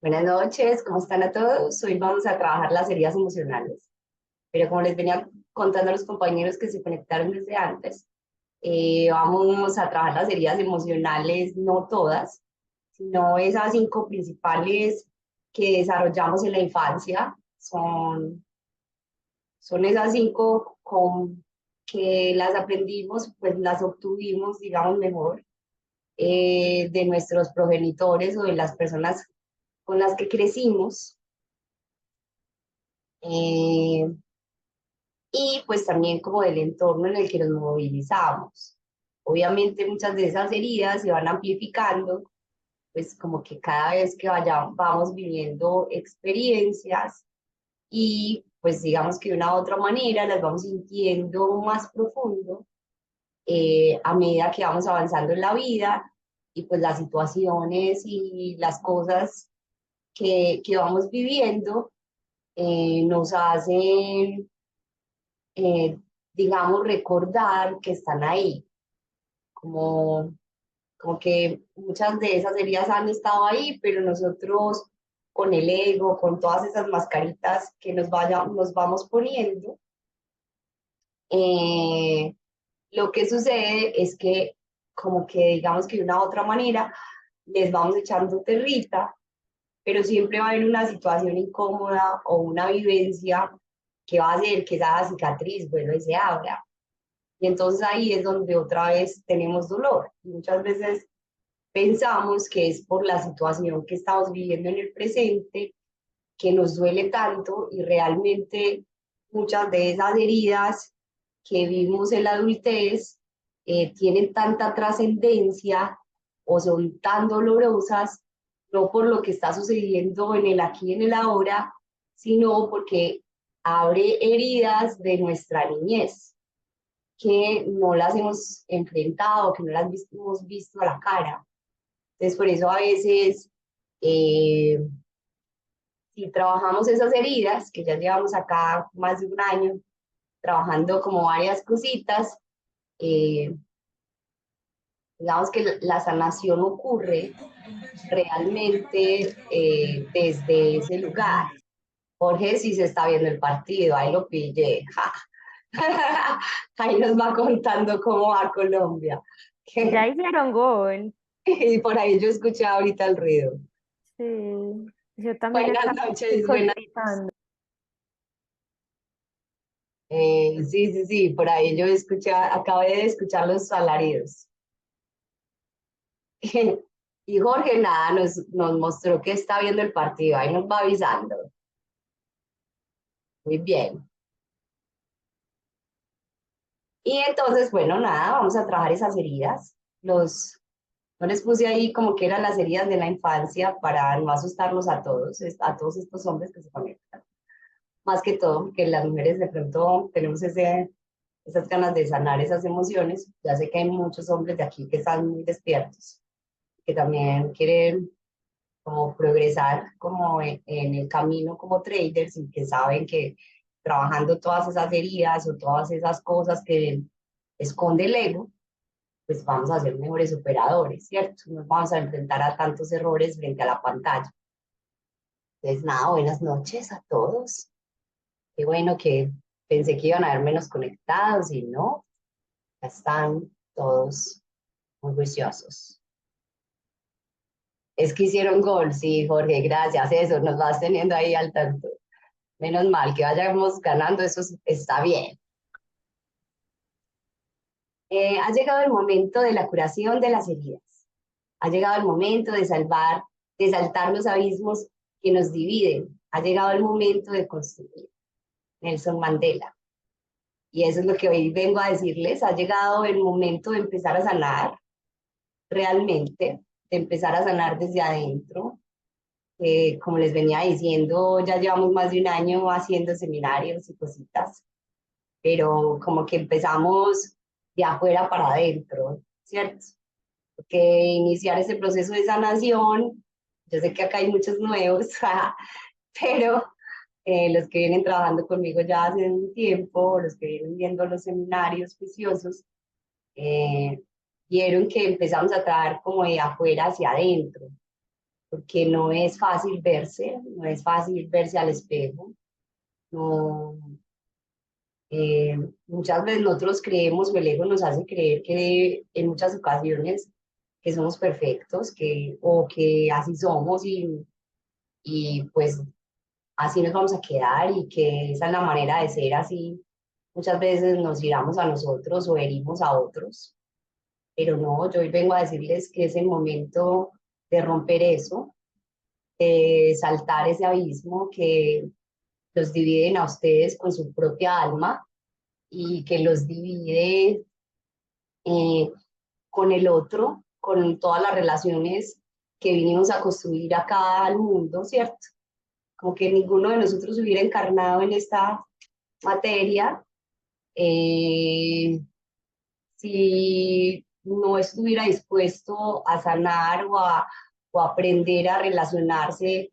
Buenas noches, ¿cómo están a todos? Hoy vamos a trabajar las heridas emocionales, pero como les venía contando a los compañeros que se conectaron desde antes, vamos a trabajar las heridas emocionales, no todas, sino esas 5 principales que desarrollamos en la infancia. Son esas 5 que las aprendimos, pues las obtuvimos, digamos mejor, de nuestros progenitores o de las personas con las que crecimos. eh, y pues también como del entorno en el que nos movilizamos. Obviamente muchas de esas heridas se van amplificando, pues como que cada vez que vamos viviendo experiencias y pues digamos que de una u otra manera las vamos sintiendo más profundo a medida que vamos avanzando en la vida y pues las situaciones y las cosas que vamos viviendo nos hacen eh, digamos, recordar que están ahí, como, como que muchas de esas heridas han estado ahí, pero nosotros con el ego, con todas esas mascaritas que nos vamos poniendo, eh, lo que sucede es que como que digamos que de una u otra manera les vamos echando territa, pero siempre va a haber una situación incómoda o una vivencia que va a hacer que esa cicatriz vuelva y se abra. Y entonces ahí es donde otra vez tenemos dolor. Muchas veces pensamos que es por la situación que estamos viviendo en el presente que nos duele tanto y realmente muchas de esas heridas que vimos en la adultez tienen tanta trascendencia o son tan dolorosas, no por lo que está sucediendo en el aquí y en el ahora, sino porque abre heridas de nuestra niñez que no las hemos enfrentado, que no las hemos visto a la cara. Entonces, por eso a veces, eh, si trabajamos esas heridas, que ya llevamos acá más de un año trabajando como varias cositas, eh, digamos que la sanación ocurre realmente desde ese lugar. Jorge sí se está viendo el partido, ahí lo pillé. Ahí nos va contando cómo va Colombia. Ya hicieron gol. Y por ahí yo escuché ahorita el ruido. Sí, yo también Buenas estaba noches, chicos buenas. gritando. Sí, sí, sí, por ahí yo escuché, acabé de escuchar los alaridos. Y Jorge nada, nos mostró que está viendo el partido, ahí nos va avisando. Muy bien. Y entonces, bueno, nada, vamos a trabajar esas heridas. No les puse ahí como que eran las heridas de la infancia para no asustarlos a todos, a todos estos hombres que se conectan. Más que todo, que las mujeres de pronto tenemos esas ganas de sanar esas emociones. Ya sé que hay muchos hombres de aquí que están muy despiertos, que también quieren como progresar como en el camino como traders y que saben que trabajando todas esas heridas o todas esas cosas que esconde el ego, pues vamos a ser mejores operadores, ¿cierto? Nos vamos a enfrentar a tantos errores frente a la pantalla. Entonces, nada, buenas noches a todos. Qué bueno que pensé que iban a haber menos conectados y no, ya están todos muy juiciosos. Es que hicieron gol, sí, Jorge, gracias. Eso, nos vas teniendo ahí al tanto. Menos mal que vayamos ganando, está bien. Ha llegado el momento de la curación de las heridas. Ha llegado el momento de saltar los abismos que nos dividen. Ha llegado el momento de construir. Nelson Mandela. Y eso es lo que hoy vengo a decirles. Ha llegado el momento de empezar a sanar realmente, de empezar a sanar desde adentro. Como les venía diciendo, ya llevamos más de un año haciendo seminarios y cositas, pero como que empezamos de afuera para adentro, ¿cierto? Porque iniciar ese proceso de sanación, yo sé que acá hay muchos nuevos, pero los que vienen trabajando conmigo ya hace un tiempo, los que vienen viendo los seminarios juiciosos, eh, vieron que empezamos a trabajar como de afuera hacia adentro, porque no es fácil verse, no es fácil verse al espejo, no, muchas veces nosotros creemos, o el ego nos hace creer que en muchas ocasiones que somos perfectos, o que así somos y pues así nos vamos a quedar y que esa es la manera de ser así. Muchas veces nos giramos a nosotros o herimos a otros, pero no, yo hoy vengo a decirles que es el momento de romper eso, de saltar ese abismo que los dividen a ustedes con su propia alma y que los divide eh, con el otro, con todas las relaciones que vinimos a construir acá al mundo, ¿cierto? Como que ninguno de nosotros hubiera encarnado en esta materia si no estuviera dispuesto a sanar o a aprender a relacionarse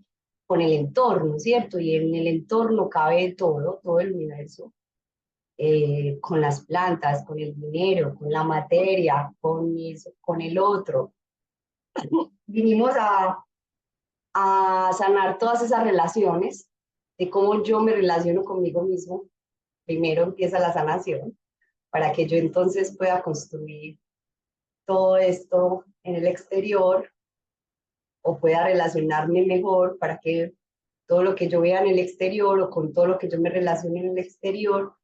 con el entorno, ¿cierto? Y en el entorno cabe todo, todo el universo, con las plantas, con el dinero, con la materia, con eso, con el otro. Vinimos a sanar todas esas relaciones, de cómo yo me relaciono conmigo mismo. Primero empieza la sanación, para que yo entonces pueda construir todo esto en el exterior o pueda relacionarme mejor para que todo lo que yo vea en el exterior o con todo lo que yo me relacione en el exterior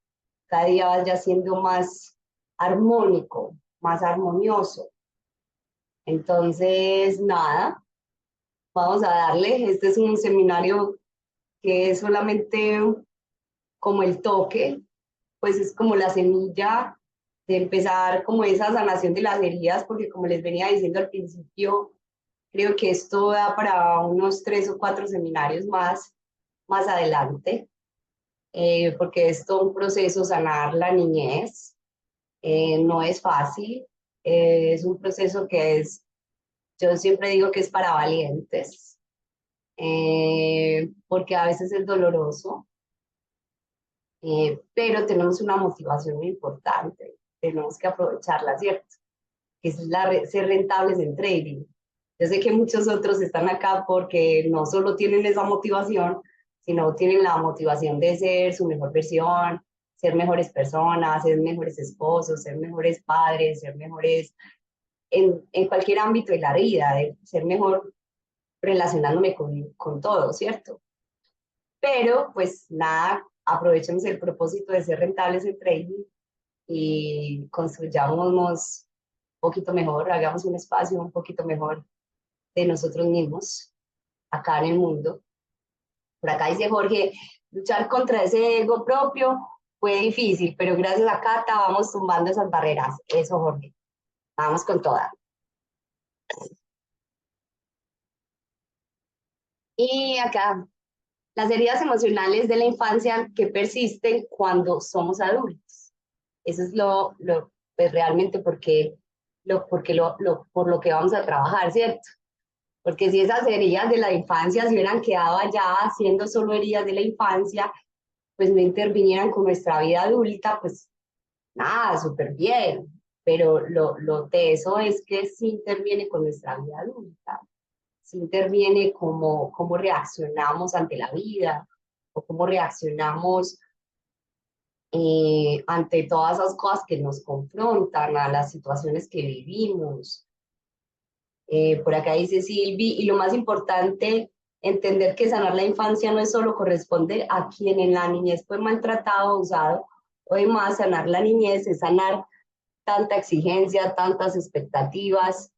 cada día vaya siendo más armónico, más armonioso. Entonces, nada, vamos a darle. Este es un seminario que es solamente como el toque, pues es como la semilla de empezar como esa sanación de las heridas, porque como les venía diciendo al principio, creo que esto da para unos 3 o 4 seminarios más adelante, porque es todo un proceso sanar la niñez. No es fácil, es un proceso que es, yo siempre digo que es para valientes, porque a veces es doloroso, pero tenemos una motivación muy importante, tenemos que aprovecharla, ¿cierto? Que es ser rentables en trading. Yo sé que muchos otros están acá porque no solo tienen esa motivación, sino tienen la motivación de ser su mejor versión, ser mejores personas, ser mejores esposos, ser mejores padres, ser mejores en cualquier ámbito de la vida, de ser mejor relacionándome con todo, ¿cierto? Pero pues nada, aprovechemos el propósito de ser rentables en trading y construyámonos un poquito mejor, hagamos un espacio un poquito mejor de nosotros mismos acá en el mundo. Por acá dice Jorge, luchar contra ese ego propio fue difícil, pero gracias a Cata vamos tumbando esas barreras. Eso, Jorge, vamos con toda. Y acá, las heridas emocionales de la infancia que persisten cuando somos adultos. Eso es pues realmente por lo que vamos a trabajar, ¿cierto? Porque si esas heridas de la infancia se hubieran quedado allá siendo solo heridas de la infancia, pues no intervinieran con nuestra vida adulta, pues nada, súper bien. Pero lo teso es que sí interviene con nuestra vida adulta, sí interviene cómo reaccionamos ante la vida o cómo reaccionamos ante todas esas cosas que nos confrontan, a las situaciones que vivimos. Por acá dice Silvi, y lo más importante, entender que sanar la infancia no es solo corresponde a quien en la niñez fue maltratado, usado, o demás, sanar la niñez es sanar tanta exigencia, tantas expectativas,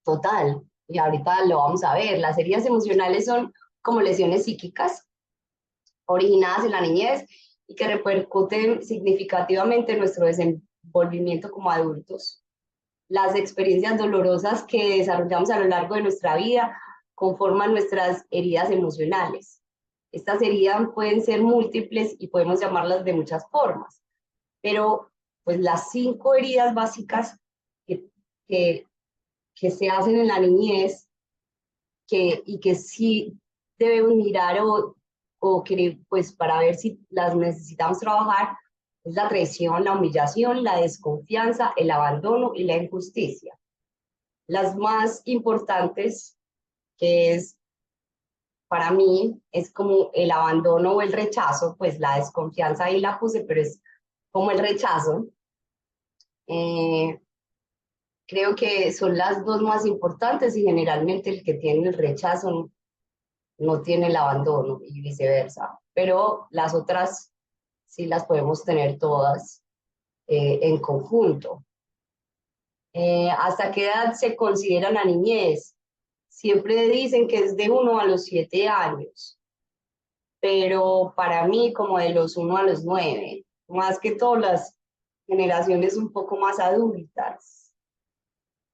total. Y ahorita lo vamos a ver, las heridas emocionales son como lesiones psíquicas originadas en la niñez y que repercuten significativamente en nuestro desenvolvimiento como adultos. Las experiencias dolorosas que desarrollamos a lo largo de nuestra vida conforman nuestras heridas emocionales. Estas heridas pueden ser múltiples y podemos llamarlas de muchas formas, pero pues las 5 heridas básicas que, que, que se hacen en la niñez y que sí debemos mirar o que, pues para ver si las necesitamos trabajar, es la traición, la humillación, la desconfianza, el abandono y la injusticia. Las más importantes, que es para mí, es como el abandono o el rechazo, pues la desconfianza ahí la puse, pero es como el rechazo. Eh, Creo que son las dos más importantes y generalmente el que tiene el rechazo no tiene el abandono y viceversa, pero las otras sí las podemos tener todas en conjunto. ¿Hasta qué edad se considera la niñez? Siempre dicen que es de 1 a los 7 años, pero para mí como de los 1 a los 9, más que todas las generaciones un poco más adultas.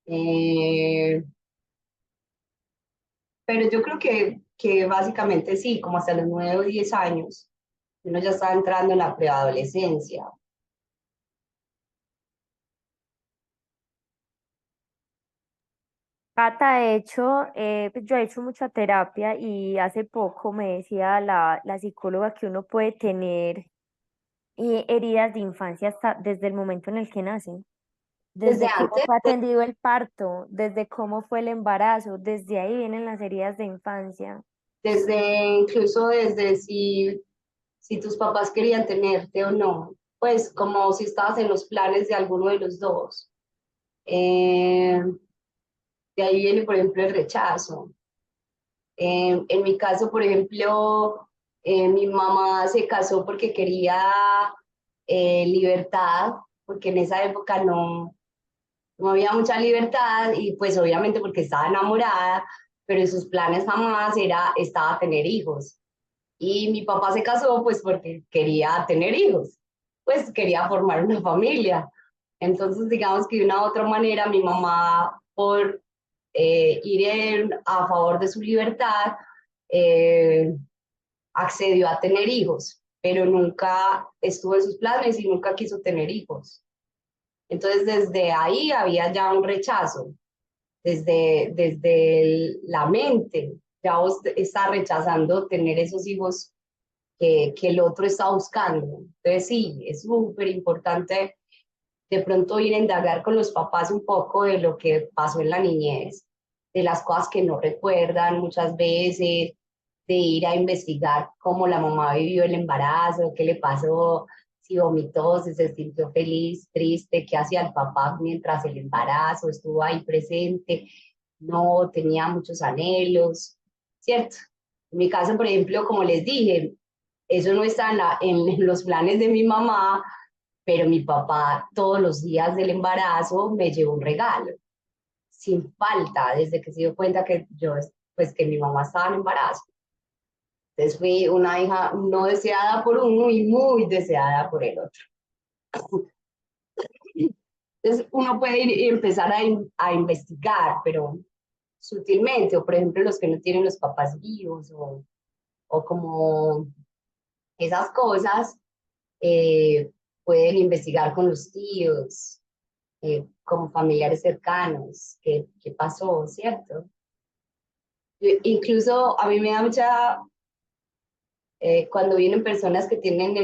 Eh, pero yo creo que básicamente sí, como hasta los 9 o 10 años, uno ya está entrando en la preadolescencia. Cata, de hecho, pues yo he hecho mucha terapia y hace poco me decía la psicóloga que uno puede tener heridas de infancia hasta desde el momento en el que nacen, Desde desde cómo antes, fue atendido el parto, desde cómo fue el embarazo, desde ahí vienen las heridas de infancia. incluso desde si tus papás querían tenerte o no, pues como si estabas en los planes de alguno de los dos. Eh, de ahí viene, por ejemplo, el rechazo. En mi caso, por ejemplo, mi mamá se casó porque quería libertad, porque en esa época no había mucha libertad y pues obviamente porque estaba enamorada, pero en sus planes jamás estaba tener hijos. Y mi papá se casó pues porque quería tener hijos, pues quería formar una familia. Entonces, digamos que de una u otra manera, mi mamá, por a favor de su libertad, eh, accedió a tener hijos, pero nunca estuvo en sus planes y nunca quiso tener hijos. Entonces, desde ahí había ya un rechazo, desde la mente, ya vos está rechazando tener esos hijos que el otro está buscando. Entonces, sí, es súper importante de pronto ir a indagar con los papás un poco de lo que pasó en la niñez, de las cosas que no recuerdan muchas veces, de ir a investigar cómo la mamá vivió el embarazo, qué le pasó, si vomitó, si se sintió feliz, triste, qué hacía el papá mientras el embarazo estuvo ahí presente, no tenía muchos anhelos, ¿cierto? En mi caso, por ejemplo, como les dije, eso no está en los planes de mi mamá, pero mi papá todos los días del embarazo me llevó un regalo, sin falta, desde que se dio cuenta que yo, pues que mi mamá estaba en embarazo. Entonces fui una hija no deseada por uno y muy deseada por el otro. Entonces uno puede ir y empezar a investigar, pero sutilmente, o por ejemplo los que no tienen los papás vivos, o como esas cosas, eh, pueden investigar con los tíos, como familiares cercanos, qué pasó, ¿cierto? Incluso a mí me da mucha, cuando vienen personas que tienen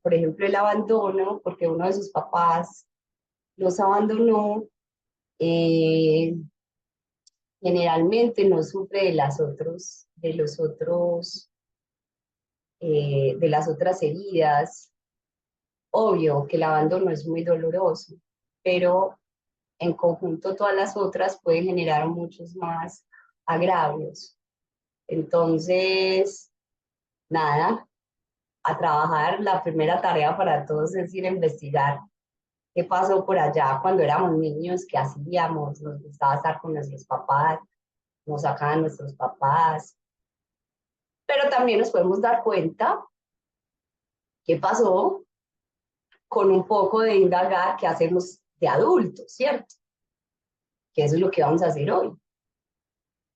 por ejemplo, el abandono, porque uno de sus papás los abandonó, eh, generalmente no sufre de las otras heridas. Obvio que el abandono es muy doloroso, pero en conjunto todas las otras pueden generar muchos más agravios. Entonces, nada, a trabajar. La primera tarea para todos es ir a investigar qué pasó por allá cuando éramos niños, qué hacíamos, nos gustaba estar con nuestros papás, nos sacaban nuestros papás, pero también nos podemos dar cuenta qué pasó con un poco de indagar qué hacemos de adultos, ¿cierto? Que eso es lo que vamos a hacer hoy.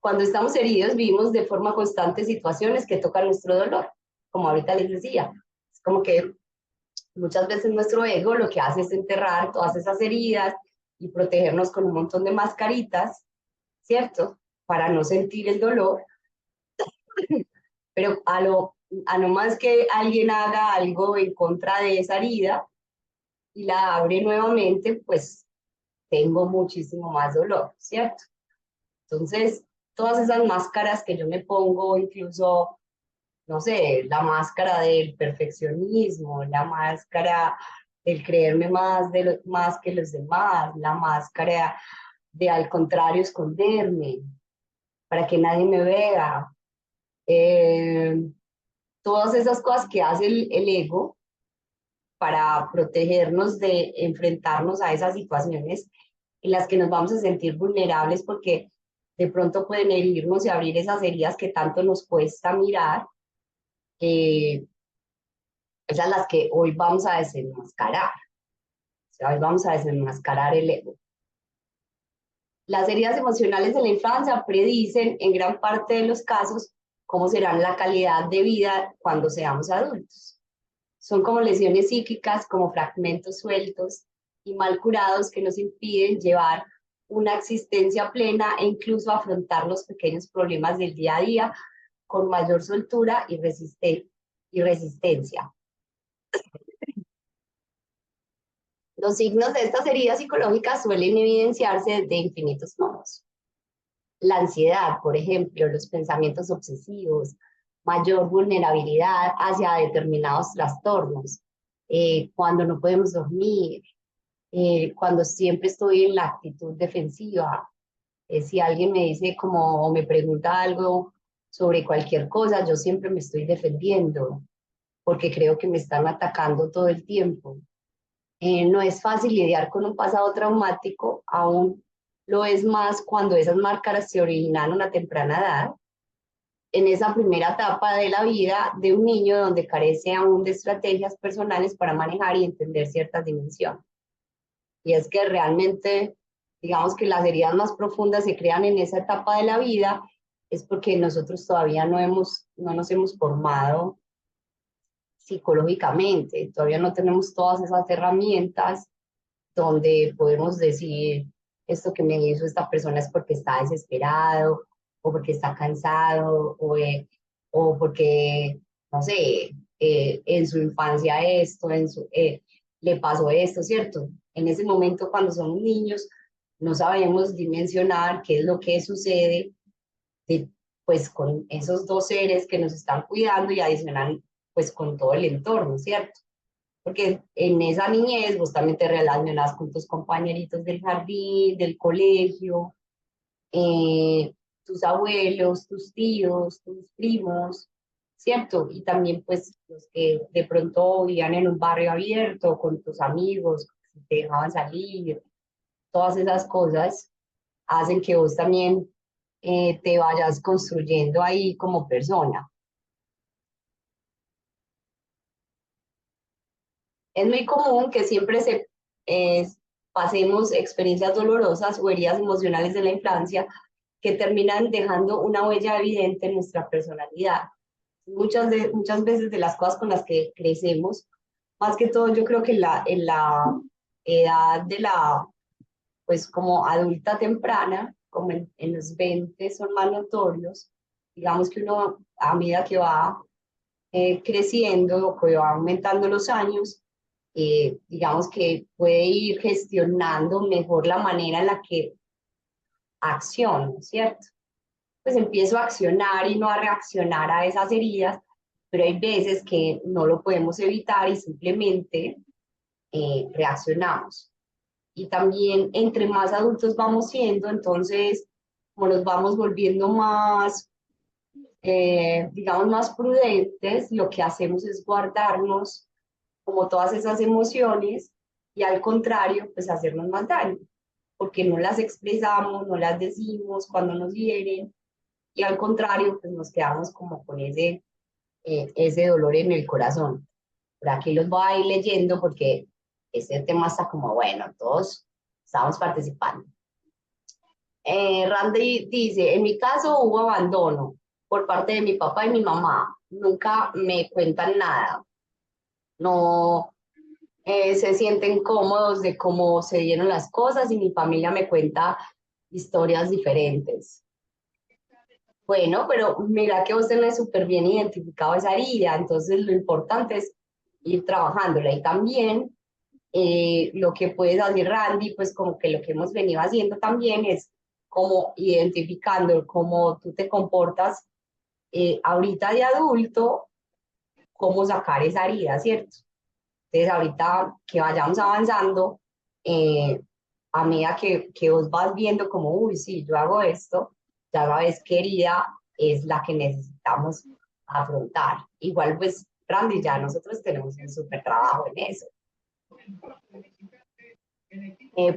Cuando estamos heridos, vivimos de forma constante situaciones que tocan nuestro dolor, como ahorita les decía. Es como que muchas veces nuestro ego lo que hace es enterrar todas esas heridas y protegernos con un montón de mascaritas, ¿cierto? Para no sentir el dolor, pero a no más que alguien haga algo en contra de esa herida y la abre nuevamente, pues tengo muchísimo más dolor, ¿cierto? Entonces, todas esas máscaras que yo me pongo, incluso, no sé, la máscara del perfeccionismo, la máscara del creerme más, más que los demás, la máscara de al contrario esconderme para que nadie me vea. Eh, Todas esas cosas que hace el ego para protegernos de enfrentarnos a esas situaciones en las que nos vamos a sentir vulnerables porque de pronto pueden herirnos y abrir esas heridas que tanto nos cuesta mirar. eh, Esas las que hoy vamos a desenmascarar. O sea, hoy vamos a desenmascarar el ego. Las heridas emocionales de la infancia predicen en gran parte de los casos cómo será la calidad de vida cuando seamos adultos. Son como lesiones psíquicas, como fragmentos sueltos y mal curados que nos impiden llevar una existencia plena e incluso afrontar los pequeños problemas del día a día con mayor soltura y resistencia. Los signos de estas heridas psicológicas suelen evidenciarse de infinitos modos. La ansiedad, por ejemplo, los pensamientos obsesivos, mayor vulnerabilidad hacia determinados trastornos, cuando no podemos dormir, cuando siempre estoy en la actitud defensiva. Si alguien me dice como o me pregunta algo sobre cualquier cosa, yo siempre me estoy defendiendo porque creo que me están atacando todo el tiempo. No es fácil lidiar con un pasado traumático, aún lo es más cuando esas máscaras se originaron a temprana edad, en esa primera etapa de la vida de un niño donde carece aún de estrategias personales para manejar y entender ciertas dimensiones. Y es que realmente, digamos que las heridas más profundas se crean en esa etapa de la vida, es porque nosotros todavía no nos hemos formado psicológicamente, todavía no tenemos todas esas herramientas donde podemos decir, esto que me hizo esta persona es porque está desesperado, o porque está cansado, o porque, no sé, en su infancia esto, le pasó esto, ¿cierto? En ese momento, cuando somos niños, no sabemos dimensionar qué es lo que sucede de, pues con esos dos seres que nos están cuidando y adicional pues con todo el entorno, ¿cierto? Porque en esa niñez vos también te relacionas con tus compañeritos del jardín, del colegio, eh, tus abuelos, tus tíos, tus primos, ¿cierto? Y también pues los que de pronto vivían en un barrio abierto con tus amigos, que te dejaban salir, todas esas cosas hacen que vos también te vayas construyendo ahí como persona. Es muy común que siempre eh, pasemos experiencias dolorosas o heridas emocionales de la infancia que terminan dejando una huella evidente en nuestra personalidad. Muchas veces de las cosas con las que crecemos, más que todo yo creo que en la edad de la, pues como adulta temprana, como en los 20 son más notorios, digamos que uno a medida que va creciendo o que va aumentando los años, digamos que puede ir gestionando mejor la manera en la que acciono, ¿cierto? Pues empiezo a accionar y no a reaccionar a esas heridas, pero hay veces que no lo podemos evitar y simplemente reaccionamos. Y también entre más adultos vamos siendo, entonces, como nos vamos volviendo más, digamos, más prudentes, lo que hacemos es guardarnos como todas esas emociones y al contrario, pues hacernos más daño, porque no las expresamos, no las decimos cuando nos hieren y al contrario, pues nos quedamos como con ese dolor en el corazón. Por aquí los voy a ir leyendo porque este tema está como bueno, todos estamos participando. Randy dice, en mi caso hubo abandono por parte de mi papá y mi mamá. Nunca me cuentan nada. No se sienten cómodos de cómo se dieron las cosas y mi familia me cuenta historias diferentes. Bueno, pero mira que vos tenés súper bien identificado esa herida, entonces lo importante es ir trabajándola y también Lo que puedes hacer, Randy, pues como que lo que hemos venido haciendo también es como identificando cómo tú te comportas ahorita de adulto, cómo sacar esa herida, ¿cierto? Entonces ahorita que vayamos avanzando, eh, a medida que vos vas viendo como, uy, sí, yo hago esto, ya sabes qué herida es la que necesitamos afrontar. Igual pues, Randy, ya nosotros tenemos un súper trabajo en eso.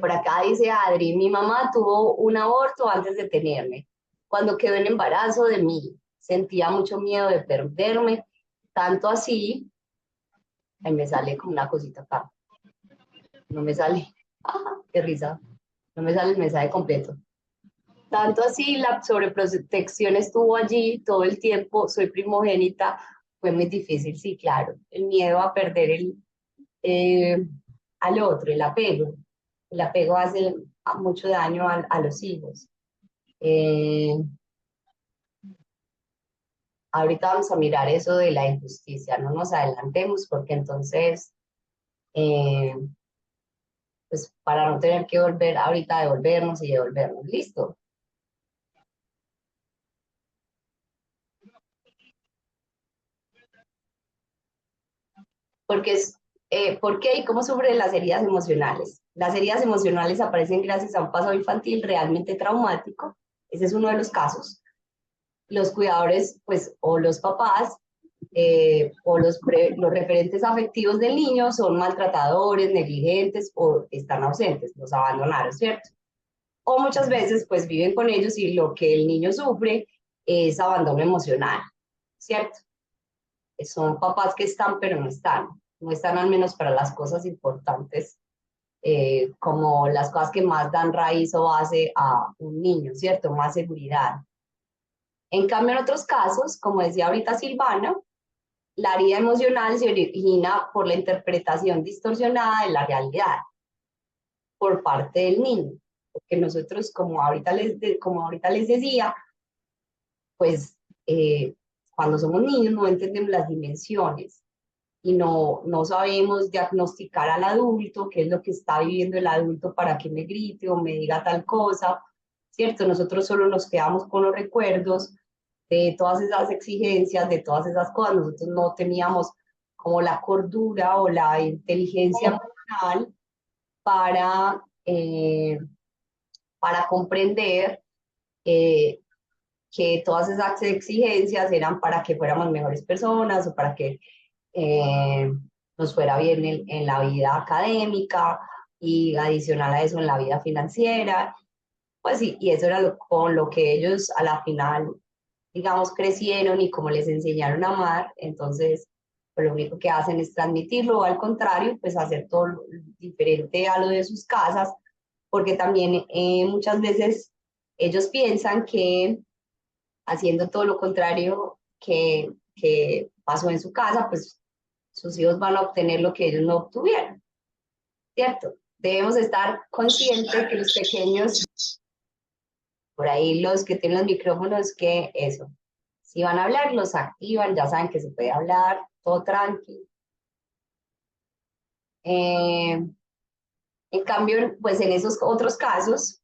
Por acá dice Adri, mi mamá tuvo un aborto antes de tenerme. Cuando quedó en embarazo de mí, sentía mucho miedo de perderme, tanto así, ahí me sale como una cosita acá, no me sale, qué risa, no me sale el mensaje completo. Tanto así, la sobreprotección estuvo allí todo el tiempo, soy primogénita, fue muy difícil, sí, claro, el miedo a perder eh, al otro, el apego hace mucho daño a los hijos. Eh, Ahorita vamos a mirar eso de la injusticia, no nos adelantemos porque entonces, eh, pues para no tener que volver ahorita a devolvernos y devolvernos, listo. Porque es, ¿por qué y cómo sufren las heridas emocionales? Las heridas emocionales aparecen gracias a un pasado infantil realmente traumático, ese es uno de los casos. Los cuidadores, pues, o los papás, o los referentes afectivos del niño son maltratadores, negligentes o están ausentes, los abandonaron, ¿cierto? O muchas veces pues viven con ellos y lo que el niño sufre es abandono emocional, ¿cierto? Son papás que están pero no están al menos para las cosas importantes, como las cosas que más dan raíz o base a un niño, ¿cierto? Más seguridad. En cambio, en otros casos, como decía ahorita Silvana, la herida emocional se origina por la interpretación distorsionada de la realidad por parte del niño. Porque nosotros, como ahorita les decía, pues cuando somos niños no entendemos las dimensiones y no sabemos diagnosticar al adulto qué es lo que está viviendo el adulto para que me grite o me diga tal cosa, ¿cierto? Nosotros solo nos quedamos con los recuerdos de todas esas exigencias, de todas esas cosas. Nosotros no teníamos como la cordura o la inteligencia emocional para, para comprender eh, que todas esas exigencias eran para que fuéramos mejores personas o para que eh, nos fuera bien en la vida académica y adicional a eso en la vida financiera. Pues sí, y eso era con lo que ellos a la final, digamos, crecieron y como les enseñaron a amar, entonces pues lo único que hacen es transmitirlo o al contrario, pues hacer todo diferente a lo de sus casas, porque también muchas veces ellos piensan que haciendo todo lo contrario que pasó en su casa, pues sus hijos van a obtener lo que ellos no obtuvieron, ¿cierto? Debemos estar conscientes que los pequeños, por ahí los que tienen los micrófonos, que eso, si van a hablar, los activan, ya saben que se puede hablar, todo tranquilo. En cambio, pues en esos otros casos,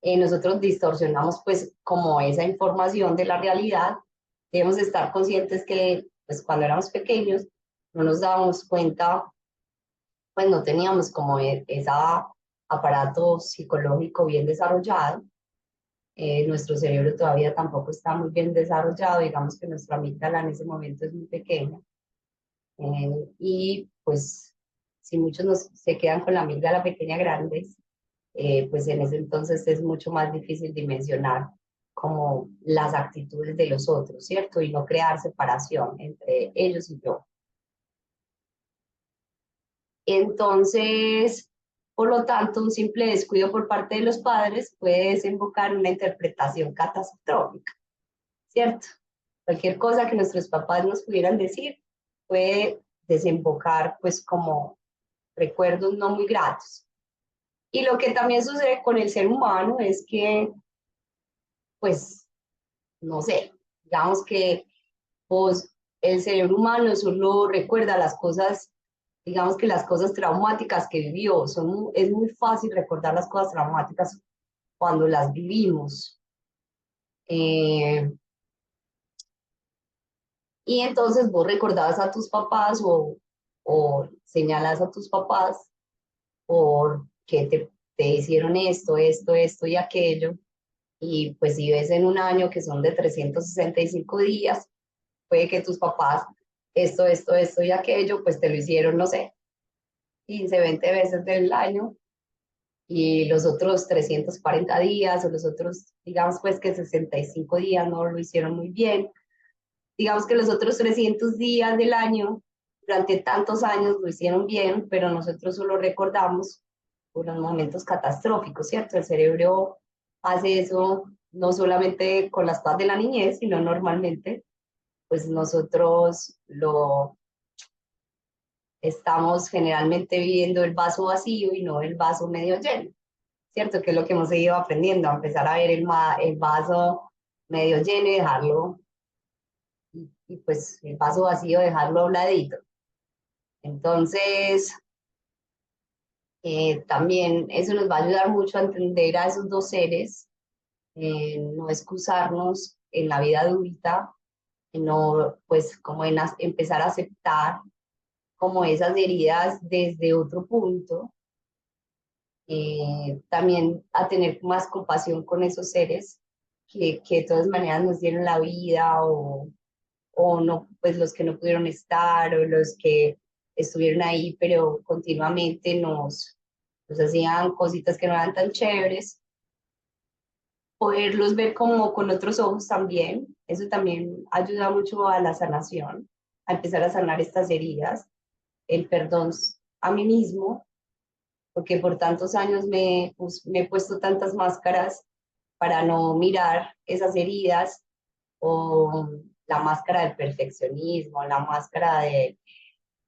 nosotros distorsionamos pues como esa información de la realidad. Debemos estar conscientes que pues cuando éramos pequeños no nos dábamos cuenta, pues no teníamos como ese aparato psicológico bien desarrollado. Nuestro cerebro todavía tampoco está muy bien desarrollado, digamos que nuestra amígdala en ese momento es muy pequeña. Y pues si muchos se quedan con la amígdala pequeña grandes, pues en ese entonces es mucho más difícil dimensionar como las actitudes de los otros, ¿cierto? Y no crear separación entre ellos y yo. Entonces, por lo tanto, un simple descuido por parte de los padres puede desembocar en una interpretación catastrófica, ¿cierto? Cualquier cosa que nuestros papás nos pudieran decir puede desembocar pues como recuerdos no muy gratos. Y lo que también sucede con el ser humano es que, pues, no sé, digamos que pues, el cerebro humano solo recuerda las cosas, digamos que las cosas traumáticas que vivió, es muy fácil recordar las cosas traumáticas cuando las vivimos. Eh, y entonces vos recordabas a tus papás o señalas a tus papás por qué te hicieron esto y aquello. Y pues si ves en un año que son de 365 días, puede que tus papás esto y aquello, pues te lo hicieron, no sé, 15 20 veces del año y los otros 340 días o los otros, digamos pues que 65 días no lo hicieron muy bien. Digamos que los otros 300 días del año, durante tantos años lo hicieron bien, pero nosotros solo recordamos por los momentos catastróficos, ¿cierto? El cerebro hace eso no solamente con las cosas de la niñez, sino normalmente, pues nosotros lo estamos generalmente viendo el vaso vacío y no el vaso medio lleno, ¿cierto? Que es lo que hemos ido aprendiendo, a empezar a ver el vaso medio lleno y dejarlo, y pues el vaso vacío dejarlo a un ladito. Entonces, también eso nos va a ayudar mucho a entender a esos dos seres, no excusarnos en la vida adulta, no, pues como empezar a aceptar como esas heridas desde otro punto, también a tener más compasión con esos seres que de todas maneras nos dieron la vida o no, pues los que no pudieron estar o los que estuvieron ahí, pero continuamente nos hacían cositas que no eran tan chéveres, poderlos ver como con otros ojos también, eso también ayuda mucho a la sanación, a empezar a sanar estas heridas, el perdón a mí mismo, porque por tantos años me he puesto tantas máscaras para no mirar esas heridas, o la máscara del perfeccionismo, la máscara de,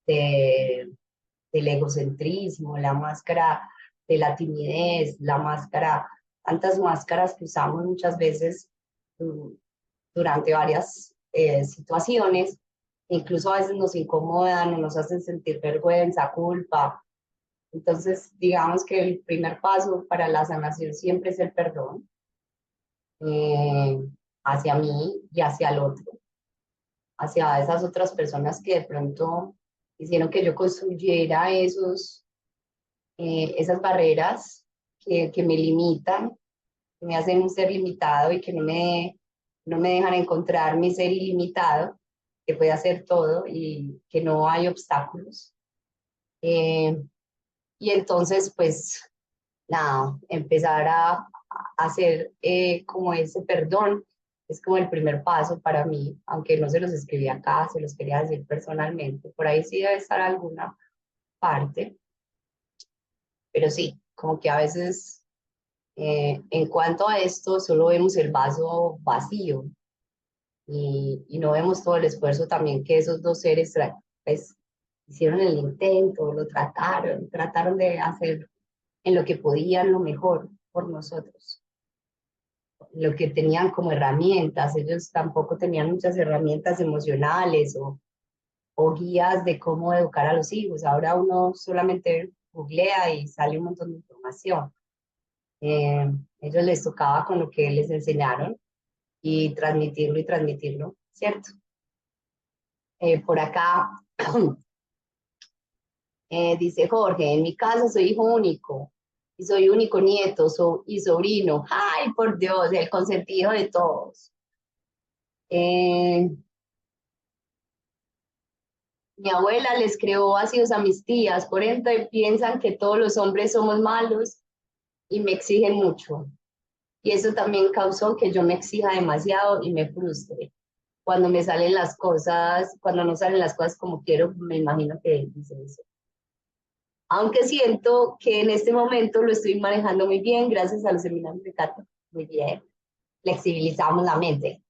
del egocentrismo, la máscara de la timidez, la máscara, tantas máscaras que usamos muchas veces mm, durante varias situaciones, incluso a veces nos incomodan o nos hacen sentir vergüenza, culpa. Entonces, digamos que el primer paso para la sanación siempre es el perdón, eh, hacia mí y hacia el otro, hacia esas otras personas que de pronto hicieron que yo construyera esas barreras que me limitan, que me hacen un ser limitado y que no me dejan encontrar mi ser ilimitado, que puede hacer todo y que no hay obstáculos. Eh, y entonces, pues, nada, empezar a hacer como ese perdón es como el primer paso para mí, aunque no se los escribí acá, se los quería decir personalmente. Por ahí sí debe estar alguna parte, pero sí, como que a veces en cuanto a esto solo vemos el vaso vacío y no vemos todo el esfuerzo también que esos dos seres pues, hicieron el intento, lo trataron de hacer en lo que podían lo mejor por nosotros, lo que tenían como herramientas. Ellos tampoco tenían muchas herramientas emocionales o guías de cómo educar a los hijos. Ahora uno solamente googlea y sale un montón de información. Eh, ellos les tocaba con lo que les enseñaron y transmitirlo, ¿cierto? Por acá dice Jorge, en mi caso soy hijo único y soy único nieto y sobrino. Ay, por Dios, el consentido de todos. Eh, Mi abuela les creó vacíos a mis tías, por ende piensan que todos los hombres somos malos y me exigen mucho. Y eso también causó que yo me exija demasiado y me frustre. Cuando me salen las cosas, cuando no salen las cosas como quiero, me imagino que dice eso. Aunque siento que en este momento lo estoy manejando muy bien gracias a los seminarios de Cata. Muy bien, flexibilizamos la mente.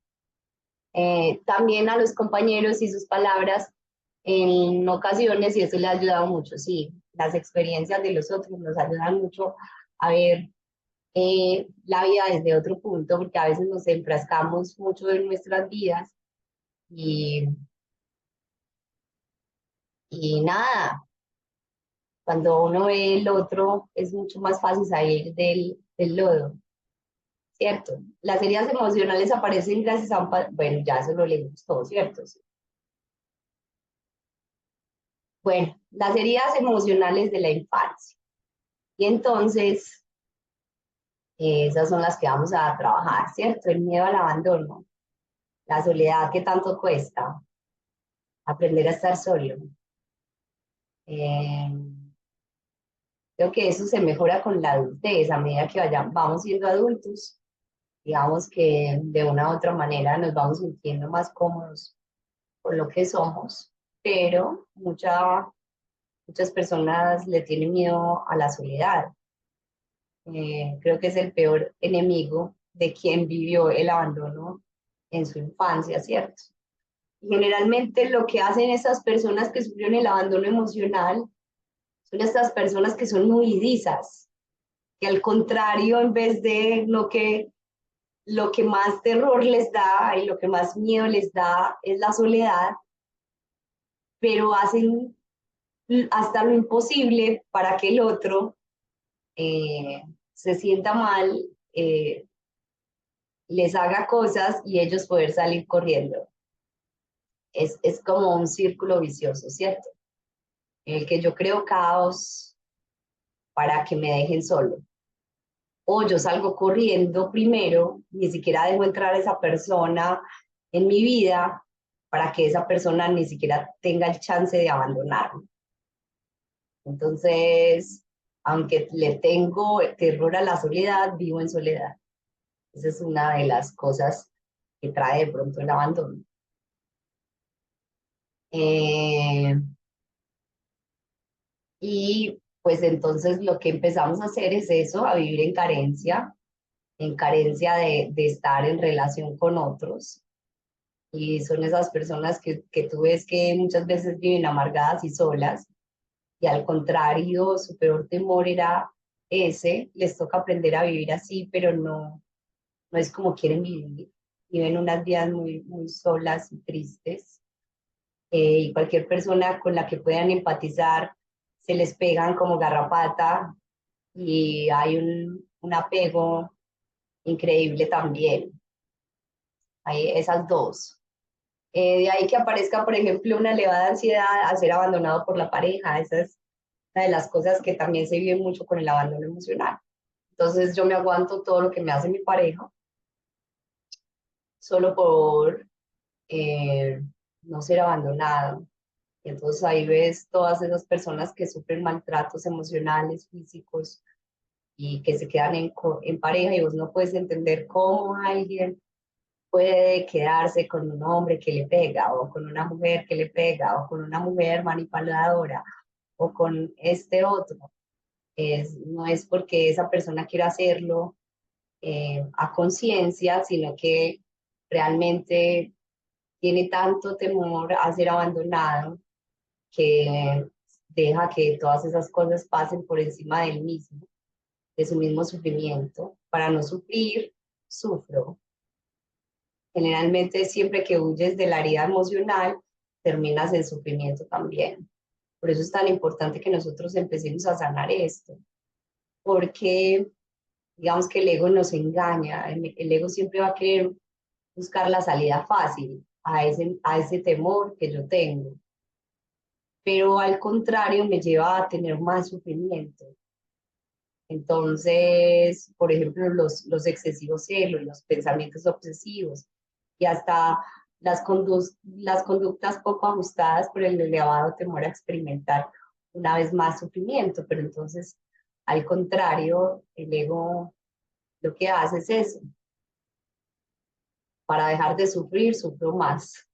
También a los compañeros y sus palabras en ocasiones, y eso le ha ayudado mucho, sí, las experiencias de los otros nos ayudan mucho a ver la vida desde otro punto, porque a veces nos enfrascamos mucho en nuestras vidas y, y nada, Cuando uno ve el otro, es mucho más fácil salir del lodo, ¿cierto? Las heridas emocionales aparecen gracias a un... Bueno, ya eso lo leímos todo, ¿cierto? Sí. Bueno, las heridas emocionales de la infancia. Y entonces, esas son las que vamos a trabajar, ¿cierto? El miedo al abandono, la soledad que tanto cuesta, aprender a estar solo. Eh, Creo que eso se mejora con la adultez, a medida que vamos siendo adultos, digamos que de una u otra manera nos vamos sintiendo más cómodos con lo que somos, pero muchas personas le tienen miedo a la soledad. Creo que es el peor enemigo de quien vivió el abandono en su infancia, ¿cierto? Y generalmente lo que hacen esas personas que sufrieron el abandono emocional son estas personas que son huidizas, que al contrario, en vez de lo que más terror les da y lo que más miedo les da es la soledad, pero hacen hasta lo imposible para que el otro eh, se sienta mal, eh, les haga cosas y ellos poder salir corriendo. Es como un círculo vicioso, ¿cierto? En el que yo creo caos para que me dejen solo. O yo salgo corriendo primero, ni siquiera dejo entrar a esa persona en mi vida para que esa persona ni siquiera tenga el chance de abandonarme. Entonces, aunque le tengo terror a la soledad, vivo en soledad. Esa es una de las cosas que trae de pronto el abandono. Eh, y pues entonces lo que empezamos a hacer es eso, a vivir en carencia de estar en relación con otros. Y son esas personas que tú ves que muchas veces viven amargadas y solas, y al contrario, su peor temor era ese, les toca aprender a vivir así, pero no es como quieren vivir, viven unas vidas muy solas y tristes, y cualquier persona con la que puedan empatizar se les pegan como garrapata y hay un apego increíble también, hay esas dos. De ahí que aparezca, por ejemplo, una elevada ansiedad a ser abandonado por la pareja. Esa es una de las cosas que también se vive mucho con el abandono emocional. Entonces yo me aguanto todo lo que me hace mi pareja solo por eh, no ser abandonado. Y entonces ahí ves todas esas personas que sufren maltratos emocionales, físicos y que se quedan en pareja y vos no puedes entender cómo alguien puede quedarse con un hombre que le pega, o con una mujer que le pega, o con una mujer manipuladora, o con este otro. No es porque esa persona quiera hacerlo a conciencia, sino que realmente tiene tanto temor a ser abandonado que deja que todas esas cosas pasen por encima del mismo, de su mismo sufrimiento. Para no sufrir, sufro. Generalmente siempre que huyes de la herida emocional, terminas en sufrimiento también. Por eso es tan importante que nosotros empecemos a sanar esto, porque digamos que el ego nos engaña, el ego siempre va a querer buscar la salida fácil a ese temor que yo tengo, pero al contrario me lleva a tener más sufrimiento. Entonces, por ejemplo, los excesivos celos, los pensamientos obsesivos y hasta las conductas poco ajustadas por el elevado temor a experimentar una vez más sufrimiento. Pero entonces, al contrario, el ego lo que hace es eso. Para dejar de sufrir, sufro más.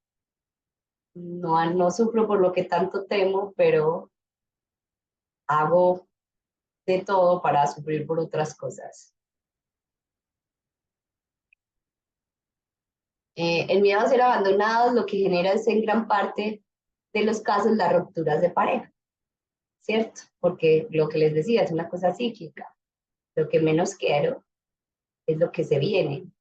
No sufro por lo que tanto temo, pero hago de todo para sufrir por otras cosas. El miedo a ser abandonados lo que genera es en gran parte de los casos las rupturas de pareja, ¿cierto? Porque lo que les decía es una cosa psíquica. Lo que menos quiero es lo que se viene,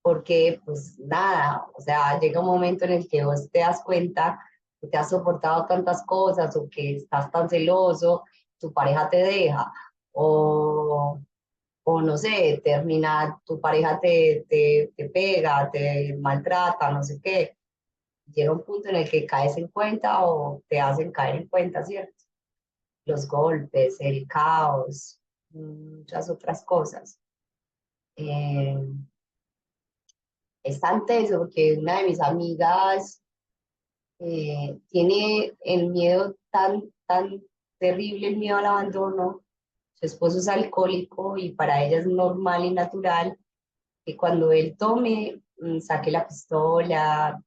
porque pues nada, o sea, llega un momento en el que vos te das cuenta que te has soportado tantas cosas o que estás tan celoso tu pareja te deja, o, o no sé, termina, tu pareja te pega, te maltrata, no sé qué. Llega un punto en el que caes en cuenta o te hacen caer en cuenta, ¿cierto? Los golpes, el caos, muchas otras cosas. Eh, es tan teso porque una de mis amigas tiene el miedo tan terrible, el miedo al abandono. Su esposo es alcohólico y para ella es normal y natural que cuando él tome, saque la pistola,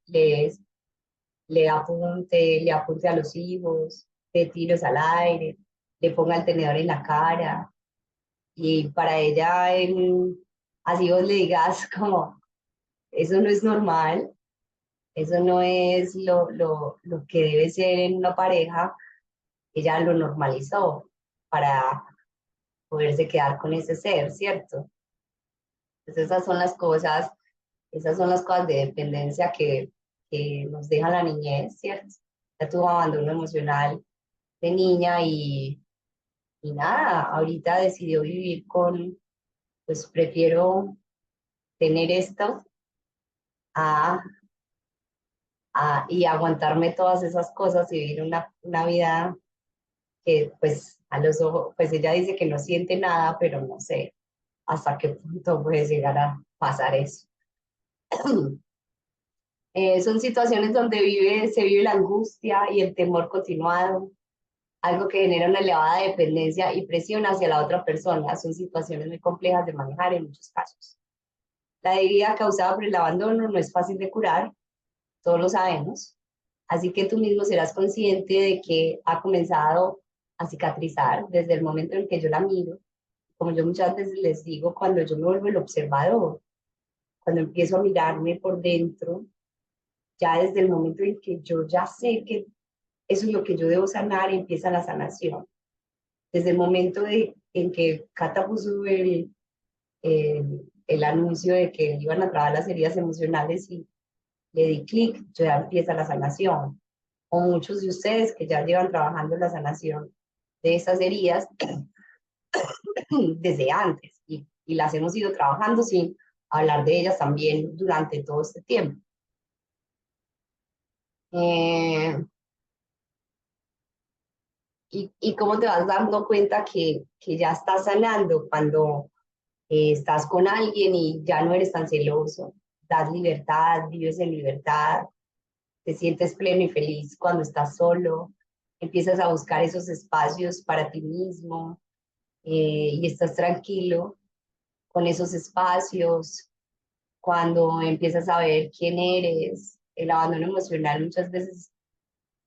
le apunte a los hijos, de tiros al aire, le ponga el tenedor en la cara. Y para ella, así vos le digas como, eso no es normal, eso no es lo que debe ser en una pareja, ella lo normalizó para poderse quedar con ese ser, ¿cierto? Entonces esas son las cosas de dependencia que nos deja la niñez, ¿cierto? Ya tuvo abandono emocional de niña y nada, ahorita decidió vivir pues prefiero tener esto a, y aguantarme todas esas cosas y vivir una vida que pues a los ojos, pues ella dice que no siente nada, pero no sé hasta qué punto puede llegar a pasar eso. Son situaciones donde se vive la angustia y el temor continuado, algo que genera una elevada dependencia y presión hacia la otra persona. Son situaciones muy complejas de manejar en muchos casos. La herida causada por el abandono no es fácil de curar, todos lo sabemos, así que tú mismo serás consciente de que ha comenzado a cicatrizar desde el momento en que yo la miro. Como yo muchas veces les digo, cuando yo me vuelvo el observador, cuando empiezo a mirarme por dentro, ya desde el momento en que yo ya sé que eso es lo que yo debo sanar, empieza la sanación. Desde el momento en que Cata puso el anuncio de que iban a trabajar las heridas emocionales y le di clic, ya empieza la sanación. O muchos de ustedes que ya llevan trabajando la sanación de esas heridas desde antes y las hemos ido trabajando sin hablar de ellas también durante todo este tiempo. Eh, y cómo te vas dando cuenta que ya estás sanando cuando estás con alguien y ya no eres tan celoso, das libertad, vives en libertad, te sientes pleno y feliz cuando estás solo, empiezas a buscar esos espacios para ti mismo y estás tranquilo con esos espacios, cuando empiezas a ver quién eres, el abandono emocional muchas veces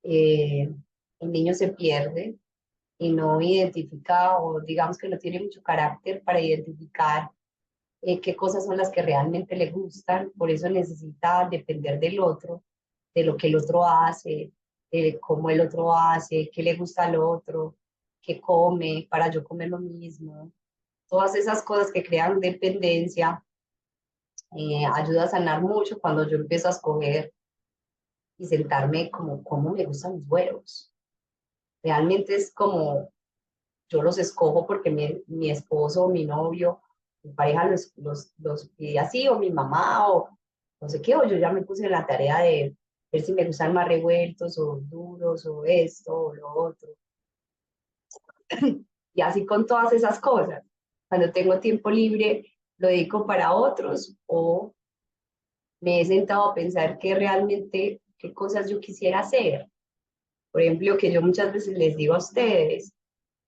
eh, el niño se pierde y no identifica o digamos que no tiene mucho carácter para identificar qué cosas son las que realmente le gustan, por eso necesita depender del otro, de lo que el otro hace, de cómo el otro hace, qué le gusta al otro, qué come, para yo comer lo mismo. Todas esas cosas que crean dependencia ayuda a sanar mucho cuando yo empiezo a escoger y sentarme como cómo me gustan mis huevos. Realmente es como yo los escojo porque mi esposo o mi novio, mi pareja los pide así, o mi mamá, o no sé qué, o yo ya me puse en la tarea de ver si me gustan más revueltos o duros, o esto, o lo otro. Y así con todas esas cosas. Cuando tengo tiempo libre, lo dedico para otros o me he sentado a pensar que realmente qué cosas yo quisiera hacer. Por ejemplo, que yo muchas veces les digo a ustedes,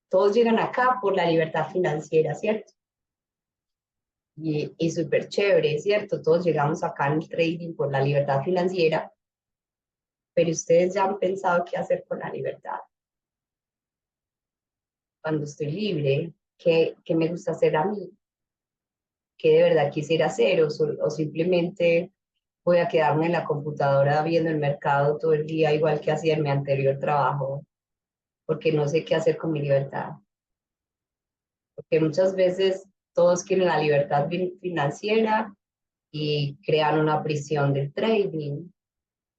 todos llegan acá por la libertad financiera, ¿cierto? Y súper chévere, ¿cierto? Todos llegamos acá en el trading por la libertad financiera, pero ustedes ya han pensado qué hacer con la libertad. Cuando estoy libre, qué me gusta hacer a mí? ¿Qué de verdad quisiera hacer? O simplemente voy a quedarme en la computadora viendo el mercado todo el día, igual que hacía en mi anterior trabajo, porque no sé qué hacer con mi libertad. Porque muchas veces todos quieren la libertad financiera y crean una prisión del trading.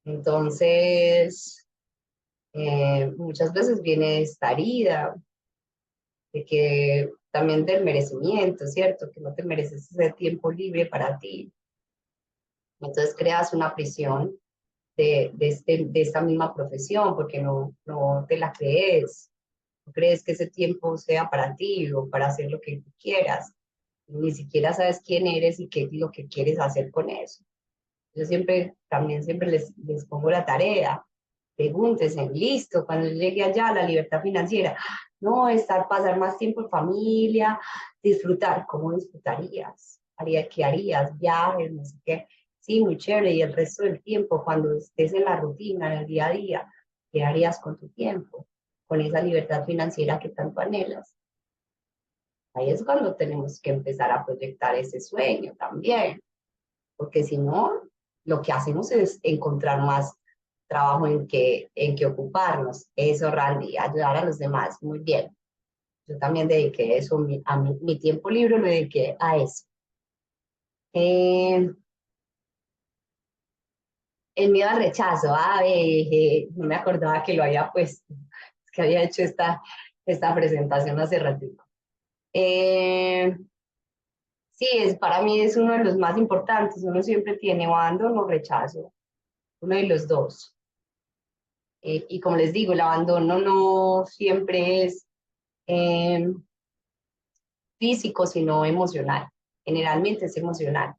Entonces, muchas veces viene esta herida de que también del merecimiento, ¿cierto? Que no te mereces ese tiempo libre para ti. Entonces creas una prisión de esta misma profesión porque no te la crees. No crees que ese tiempo sea para ti o para hacer lo que tú quieras. Ni siquiera sabes quién eres y qué es lo que quieres hacer con eso. Yo siempre, también siempre les pongo la tarea. Pregúntense, listo, cuando yo llegue allá a la libertad financiera, no, pasar más tiempo en familia, disfrutar, ¿cómo disfrutarías? ¿Qué harías? Viajes, no sé qué. Sí, muy chévere. Y el resto del tiempo, cuando estés en la rutina, en el día a día, ¿qué harías con tu tiempo? Con esa libertad financiera que tanto anhelas. Ahí es cuando tenemos que empezar a proyectar ese sueño también, porque si no, lo que hacemos es encontrar más trabajo en que ocuparnos. Eso, Randy, ayudar a los demás, muy bien. Yo también dediqué eso, mi tiempo libre lo dediqué a eso. Eh, el miedo al rechazo, no me acordaba que lo había puesto, que había hecho esta presentación hace ratito. Eh, sí, para mí es uno de los más importantes. Uno siempre tiene o abandono o rechazo, uno de los dos. Y como les digo, el abandono no siempre es eh, físico, sino emocional. Generalmente es emocional.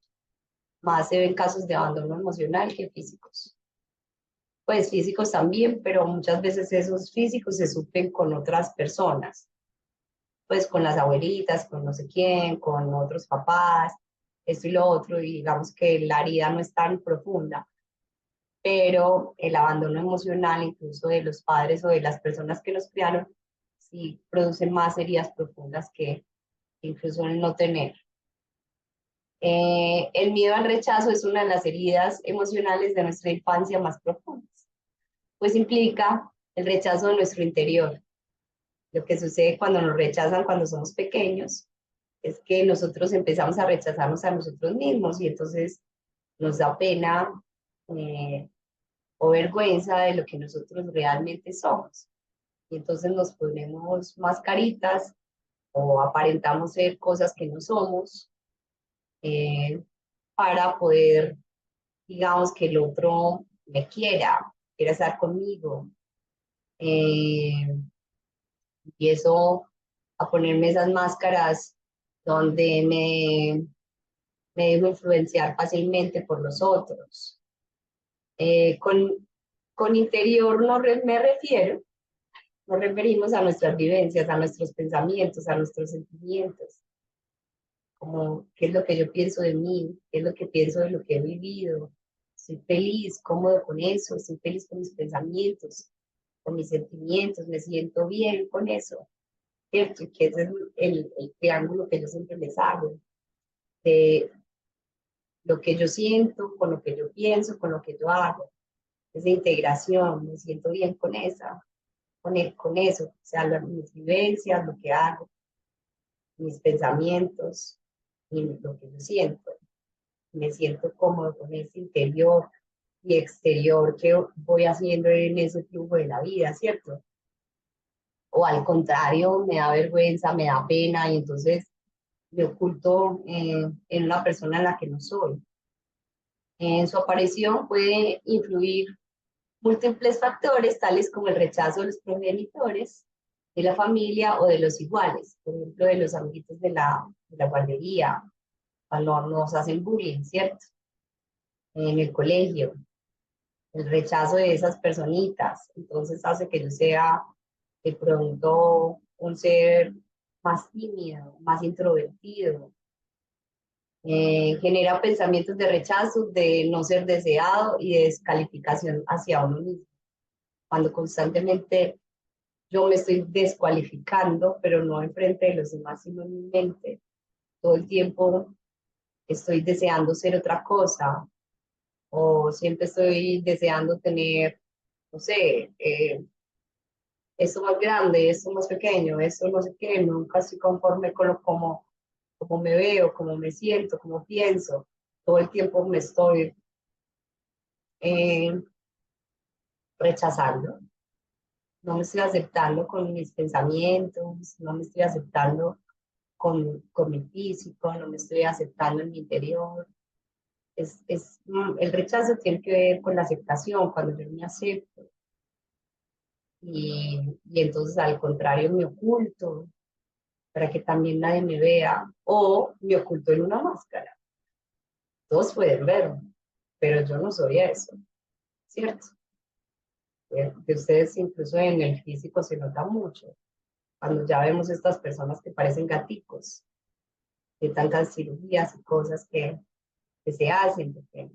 Más se ven casos de abandono emocional que físicos. Pues físicos también, pero muchas veces esos físicos se suplen con otras personas, pues con las abuelitas, con no sé quién, con otros papás, esto y lo otro, y digamos que la herida no es tan profunda, pero el abandono emocional, incluso de los padres o de las personas que nos criaron, sí produce más heridas profundas que incluso el no tener. El miedo al rechazo es una de las heridas emocionales de nuestra infancia más profundas, pues implica el rechazo de nuestro interior. Lo que sucede cuando nos rechazan cuando somos pequeños es que nosotros empezamos a rechazarnos a nosotros mismos y entonces nos da pena eh, o vergüenza de lo que nosotros realmente somos. Y entonces nos ponemos mascaritas o aparentamos ser cosas que no somos eh, para poder, digamos, que el otro me quiera estar conmigo. Eh, Empiezo a ponerme esas máscaras donde me dejo influenciar fácilmente por los otros. Eh, con, con interior me refiero, nos referimos a nuestras vivencias, a nuestros pensamientos, a nuestros sentimientos, como qué es lo que yo pienso de mí, qué es lo que pienso de lo que he vivido. Estoy feliz, cómodo con eso, estoy feliz con mis pensamientos, con mis sentimientos, me siento bien con eso, ¿cierto? Que ese es el triángulo que yo siempre les hago, de lo que yo siento, con lo que yo pienso, con lo que yo hago, esa integración, me siento bien con con eso, o sea, mis vivencias, lo que hago, mis pensamientos y lo que yo siento. Me siento cómodo con ese interior y exterior que voy haciendo en ese flujo de la vida, ¿cierto? O al contrario, me da vergüenza, me da pena y entonces me oculto en una persona en la que no soy. En su aparición puede influir múltiples factores, tales como el rechazo de los progenitores, de la familia o de los iguales, por ejemplo, de los amiguitos de la guardería, cuando nos hacen bullying, ¿cierto? En el colegio, el rechazo de esas personitas, entonces hace que yo sea de pronto un ser más tímido, más introvertido, genera pensamientos de rechazo, de no ser deseado y de descalificación hacia uno mismo. Cuando constantemente yo me estoy descualificando, pero no enfrente de los demás, sino en mi mente, todo el tiempo estoy deseando ser otra cosa o siempre estoy deseando tener, no sé, esto más grande, esto más pequeño, esto no sé qué, nunca estoy conforme con como me veo, como me siento, como pienso. Todo el tiempo me estoy eh, rechazando. no me estoy aceptando con mis pensamientos, no me estoy aceptando con mi físico, no me estoy aceptando en mi interior. El rechazo tiene que ver con la aceptación, cuando yo no me acepto. Y entonces al contrario me oculto para que también nadie me vea o me oculto en una máscara. Todos pueden verme, pero yo no soy eso, ¿cierto? De ustedes incluso en el físico se nota mucho. Cuando ya vemos estas personas que parecen gaticos, de tantas cirugías y cosas que se hacen, porque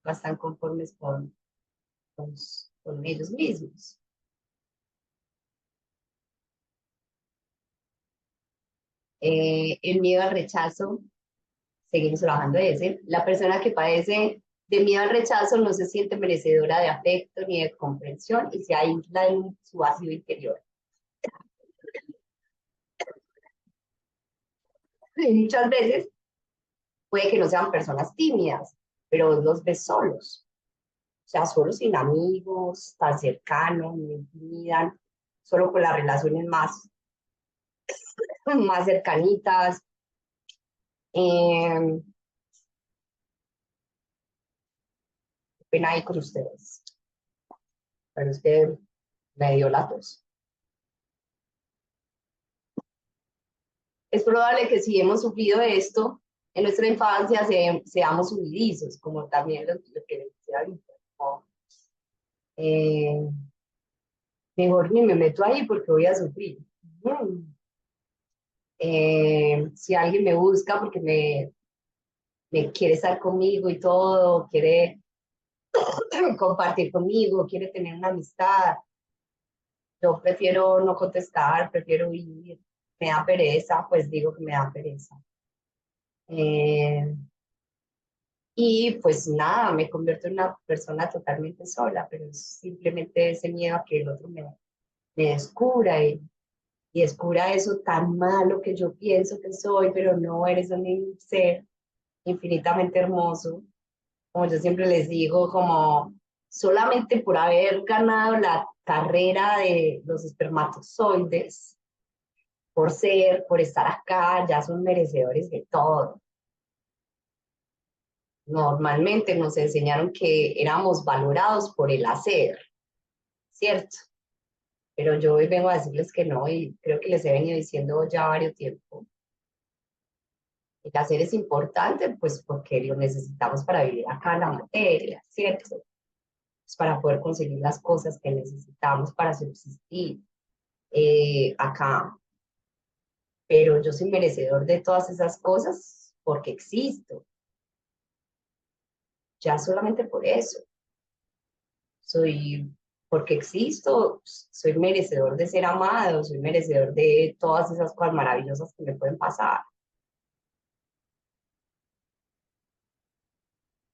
no están conformes con, con ellos mismos. El miedo al rechazo, seguimos trabajando de ese. La persona que padece de miedo al rechazo no se siente merecedora de afecto ni de comprensión y se aísla en su vacío interior. Y muchas veces puede que no sean personas tímidas, pero los ves solos. O sea, solo sin amigos, tan cercanos, me intimidan, solo con las relaciones más cercanitas. Eh, Ven ahí con ustedes. Pero es que me dio la tos. Es probable que si hemos sufrido esto en nuestra infancia seamos huidizos, como también lo que les decía ahorita. ¿No? Eh, Mejor ni me meto ahí porque voy a sufrir. Mm. Si alguien me busca porque me quiere estar conmigo y todo, quiere compartir conmigo, quiere tener una amistad, yo prefiero no contestar, prefiero huir, me da pereza, pues digo que me da pereza. Eh, y pues nada, me convierto en una persona totalmente sola, pero es simplemente ese miedo a que el otro me descubra y descubra eso tan malo que yo pienso que soy, pero no, eres un ser infinitamente hermoso. Como yo siempre les digo, como solamente por haber ganado la carrera de los espermatozoides, por estar acá, ya son merecedores de todo. Normalmente nos enseñaron que éramos valorados por el hacer, ¿cierto? Pero yo hoy vengo a decirles que no, y creo que les he venido diciendo ya varios tiempo. El hacer es importante, pues porque lo necesitamos para vivir acá en la materia, ¿cierto? Pues para poder conseguir las cosas que necesitamos para subsistir acá. Pero yo soy merecedor de todas esas cosas porque existo, ya solamente por eso. Soy, porque existo, soy merecedor de ser amado, soy merecedor de todas esas cosas maravillosas que me pueden pasar.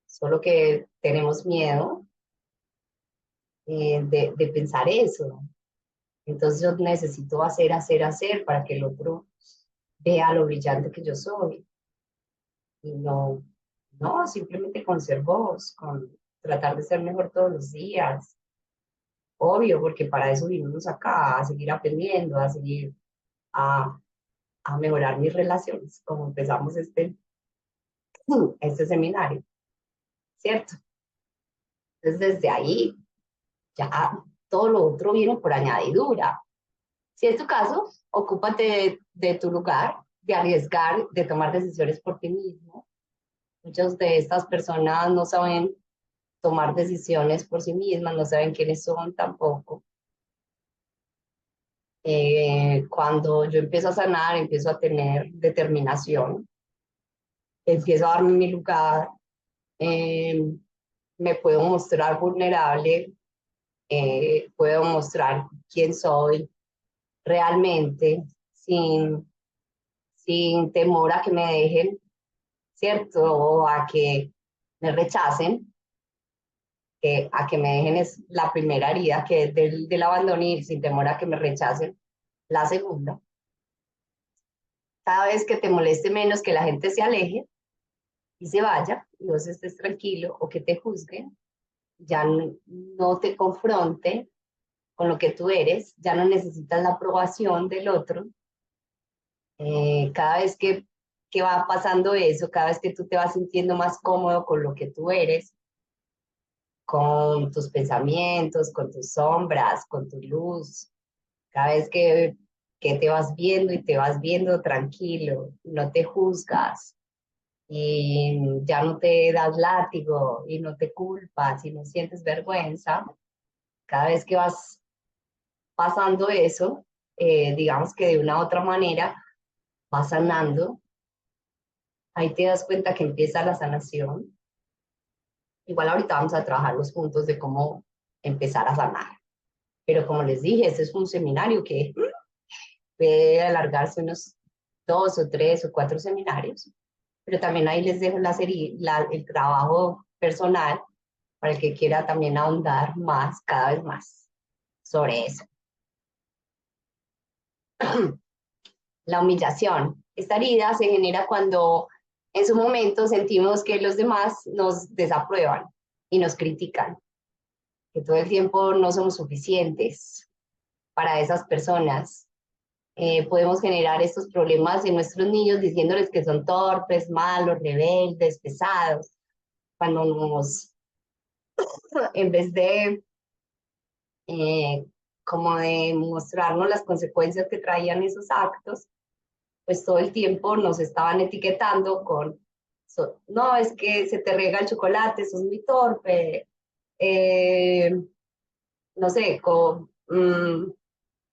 Solo que tenemos miedo de pensar eso. Entonces yo necesito hacer, hacer, hacer para que el otro vea lo brillante que yo soy. Y no, no, simplemente con ser vos, con tratar de ser mejor todos los días. Obvio, porque para eso vinimos acá, a seguir aprendiendo, a seguir a, a mejorar mis relaciones, como empezamos este seminario, ¿cierto? Entonces desde ahí ya todo lo otro viene por añadidura. Si es tu caso, ocúpate de tu lugar, de arriesgar, de tomar decisiones por ti mismo. Muchas de estas personas no saben tomar decisiones por sí mismas, no saben quiénes son tampoco. Cuando yo empiezo a sanar, empiezo a tener determinación, empiezo a darme mi lugar, eh, me puedo mostrar vulnerable, puedo mostrar quién soy realmente sin temor a que me dejen, ¿cierto? O a que me rechacen, que a que me dejen es la primera herida, que es del abandono y sin temor a que me rechacen, la segunda. Cada vez que te moleste menos que la gente se aleje y se vaya, y vos estés tranquilo o que te juzguen, ya no te confronte con lo que tú eres, ya no necesitas la aprobación del otro. Cada vez que va pasando eso, cada vez que tú te vas sintiendo más cómodo con lo que tú eres, con tus pensamientos, con tus sombras, con tu luz, cada vez que te vas viendo y te vas viendo tranquilo, no te juzgas y ya no te das látigo y no te culpas y no sientes vergüenza, cada vez que vas pasando eso, digamos que de una u otra manera, vas sanando, ahí te das cuenta que empieza la sanación. Igual ahorita vamos a trabajar los puntos de cómo empezar a sanar. Pero como les dije, este es un seminario que puede alargarse unos 2 o 3 o 4 seminarios, pero también ahí les dejo el trabajo personal para el que quiera también ahondar más, cada vez más sobre eso. La humillación. Esta herida se genera cuando en su momento sentimos que los demás nos desaprueban y nos critican, que todo el tiempo no somos suficientes para esas personas. Podemos generar estos problemas en nuestros niños diciéndoles que son torpes, malos, rebeldes, pesados, cuando en vez de eh, como de mostrarnos las consecuencias que traían esos actos, pues todo el tiempo nos estaban etiquetando con, no, es que se te riega el chocolate, sos muy torpe, eh, no sé,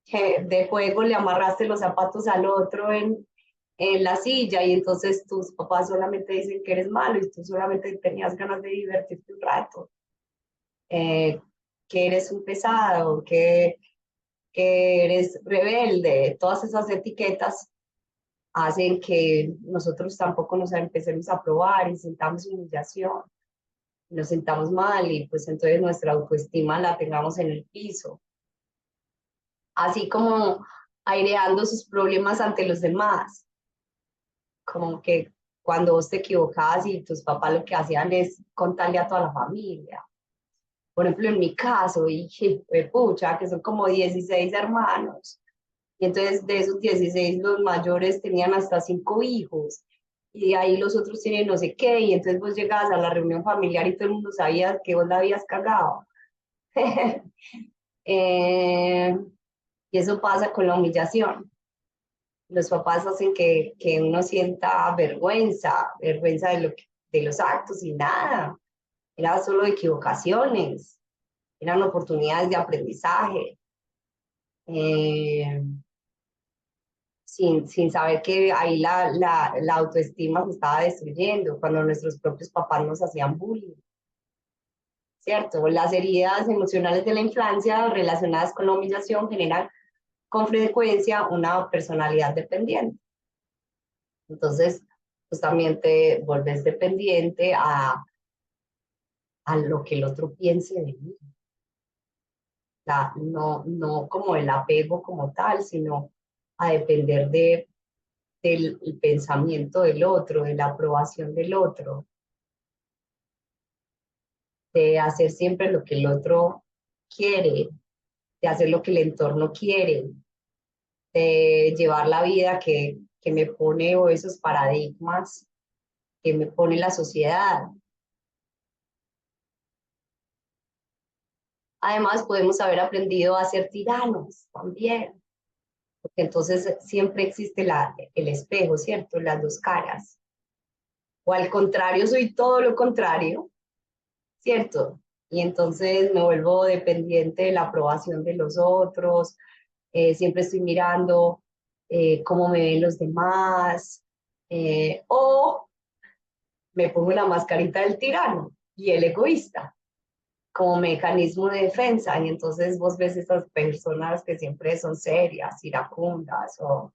que de juego le amarraste los zapatos al otro en la silla y entonces tus papás solamente dicen que eres malo y tú solamente tenías ganas de divertirte un rato, eh, que eres un pesado, que eres rebelde, todas esas etiquetas hacen que nosotros tampoco nos empecemos a probar y sintamos humillación, nos sentamos mal y pues entonces nuestra autoestima la tengamos en el piso, así como aireando sus problemas ante los demás, como que cuando vos te equivocabas y tus papás lo que hacían es contarle a toda la familia. Por ejemplo, en mi caso, y pucha, que son como 16 hermanos, y entonces de esos 16 los mayores tenían hasta 5 hijos, y de ahí los otros tienen no sé qué, y entonces vos llegabas a la reunión familiar y todo el mundo sabía que vos la habías cagado. eh, y eso pasa con la humillación. Los papás hacen que uno sienta vergüenza, vergüenza de los actos y nada. Era solo equivocaciones, eran oportunidades de aprendizaje. Eh, sin saber que ahí la autoestima se estaba destruyendo cuando nuestros propios papás nos hacían bullying, ¿cierto? Las heridas emocionales de la infancia relacionadas con la humillación generan con frecuencia una personalidad dependiente. Entonces, pues también te vuelves dependiente a lo que el otro piense de mí. No como el apego como tal, sino a depender del pensamiento del otro, de la aprobación del otro, de hacer siempre lo que el otro quiere, de hacer lo que el entorno quiere, de llevar la vida que me pone o esos paradigmas que me pone la sociedad. Además, podemos haber aprendido a ser tiranos también, porque entonces siempre existe el espejo, ¿cierto? Las dos caras. O al contrario, soy todo lo contrario, ¿cierto? Y entonces me vuelvo dependiente de la aprobación de los otros, siempre estoy mirando cómo me ven los demás, o me pongo la mascarita del tirano y el egoísta como mecanismo de defensa, y entonces vos ves estas personas que siempre son serias, iracundas o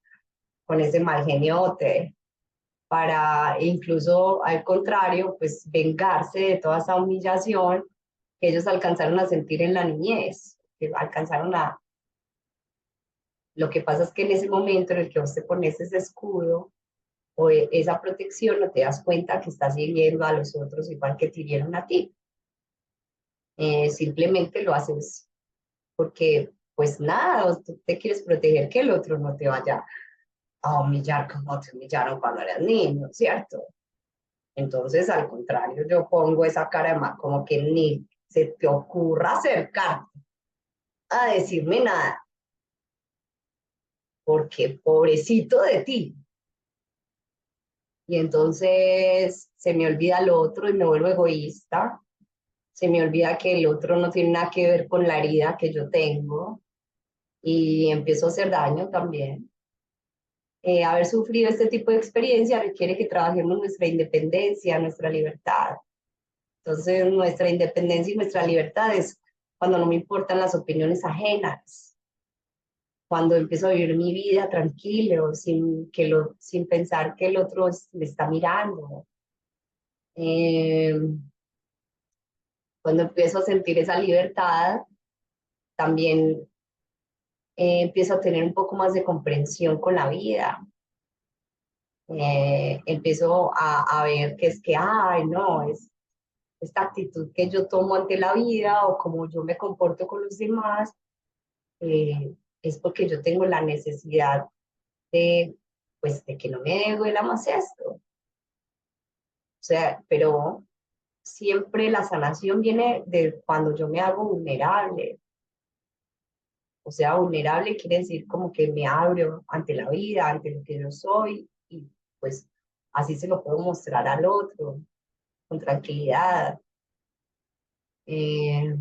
con ese mal geniote, para incluso al contrario, pues vengarse de toda esa humillación que ellos alcanzaron a sentir en la niñez, que alcanzaron a... Lo que pasa es que en ese momento en el que vos te pones ese escudo o esa protección, no te das cuenta que estás hiriendo a los otros igual que te hirieron a ti. Simplemente lo haces porque pues nada, tú te quieres proteger que el otro no te vaya a humillar como te humillaron cuando eras niño, ¿cierto? Entonces, al contrario, yo pongo esa cara de como que ni se te ocurra acercarte a decirme nada, porque pobrecito de ti. Y entonces se me olvida lo otro y me vuelvo egoísta, se me olvida que el otro no tiene nada que ver con la herida que yo tengo y empiezo a hacer daño también. Haber sufrido este tipo de experiencia requiere que trabajemos nuestra independencia, nuestra libertad. Entonces, nuestra independencia y nuestra libertad es cuando no me importan las opiniones ajenas, cuando empiezo a vivir mi vida tranquilo, sin pensar que el otro me está mirando. Eh, Cuando empiezo a sentir esa libertad, también empiezo a tener un poco más de comprensión con la vida. Empiezo a ver que es que, ay, no, es esta actitud que yo tomo ante la vida o como yo me comporto con los demás, es porque yo tengo la necesidad de, pues, de que no me duela más esto. O sea, pero siempre la sanación viene de cuando yo me hago vulnerable. O sea, vulnerable quiere decir como que me abro ante la vida, ante lo que yo soy, y pues así se lo puedo mostrar al otro, con tranquilidad. Eh,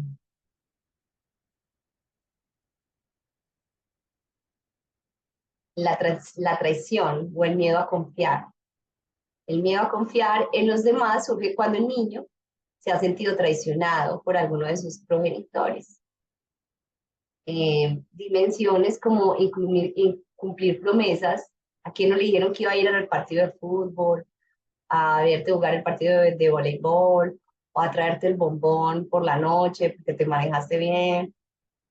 la traición o el miedo a confiar. El miedo a confiar en los demás surge cuando el niño se ha sentido traicionado por alguno de sus progenitores. Dimensiones como incumplir promesas, a quien no le dijeron que iba a ir al partido de fútbol, a verte jugar el partido de voleibol, o a traerte el bombón por la noche porque te manejaste bien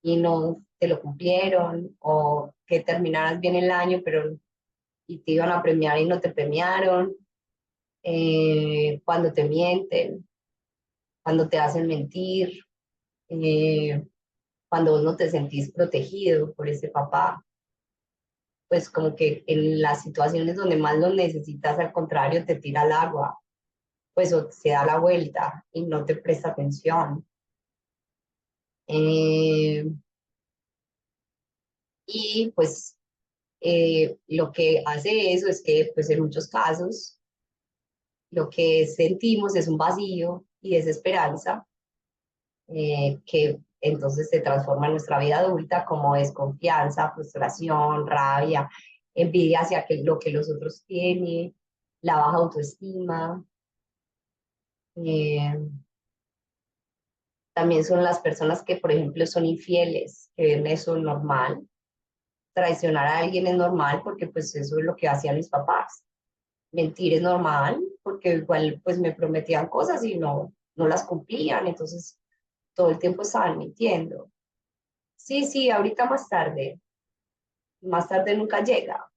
y no te lo cumplieron, o que terminaras bien el año, pero y te iban a premiar y no te premiaron, cuando te mienten, cuando te hacen mentir, eh, cuando vos no te sentís protegido por ese papá, pues como que en las situaciones donde más lo necesitas, al contrario, te tira al agua, pues o se da la vuelta y no te presta atención. Eh, y pues lo que hace eso es que pues en muchos casos lo que sentimos es un vacío y desesperanza, que entonces se transforma en nuestra vida adulta como desconfianza, frustración, rabia, envidia hacia lo que los otros tienen, la baja autoestima. Eh, También son las personas que, por ejemplo, son infieles, que ven eso normal. Traicionar a alguien es normal porque pues eso es lo que hacían mis papás. Mentir es normal porque igual pues me prometían cosas y no las cumplían, entonces todo el tiempo estaban mintiendo. Sí, sí, ahorita más tarde nunca llega.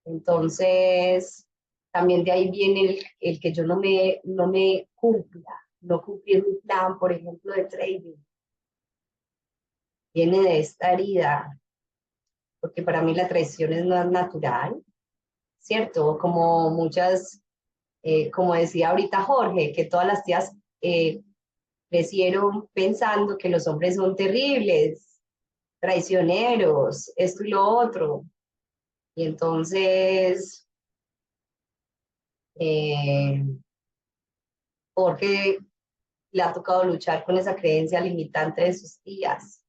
Entonces, también de ahí viene el que yo no me cumpla, no cumplir mi plan, por ejemplo, de trading. Viene de esta herida, porque para mí la traición es no natural, ¿cierto? Como muchas, como decía ahorita Jorge, que todas las tías crecieron pensando que los hombres son terribles, traicioneros, esto y lo otro. Y entonces, eh, Jorge le ha tocado luchar con esa creencia limitante de sus tías,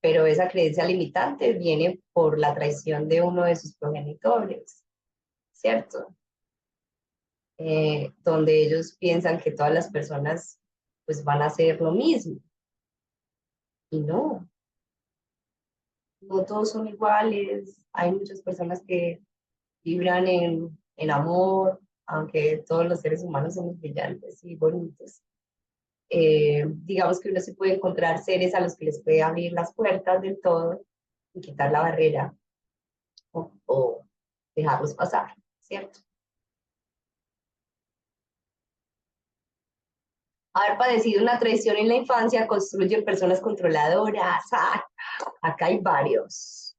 pero esa creencia limitante viene por la traición de uno de sus progenitores, ¿cierto? Donde ellos piensan que todas las personas pues van a hacer lo mismo y no todos son iguales, hay muchas personas que vibran en amor, aunque todos los seres humanos somos brillantes y bonitos. Digamos que uno se puede encontrar seres a los que les puede abrir las puertas del todo y quitar la barrera o dejarlos pasar, ¿cierto? Haber padecido una traición en la infancia construye personas controladoras. Ah, acá hay varios,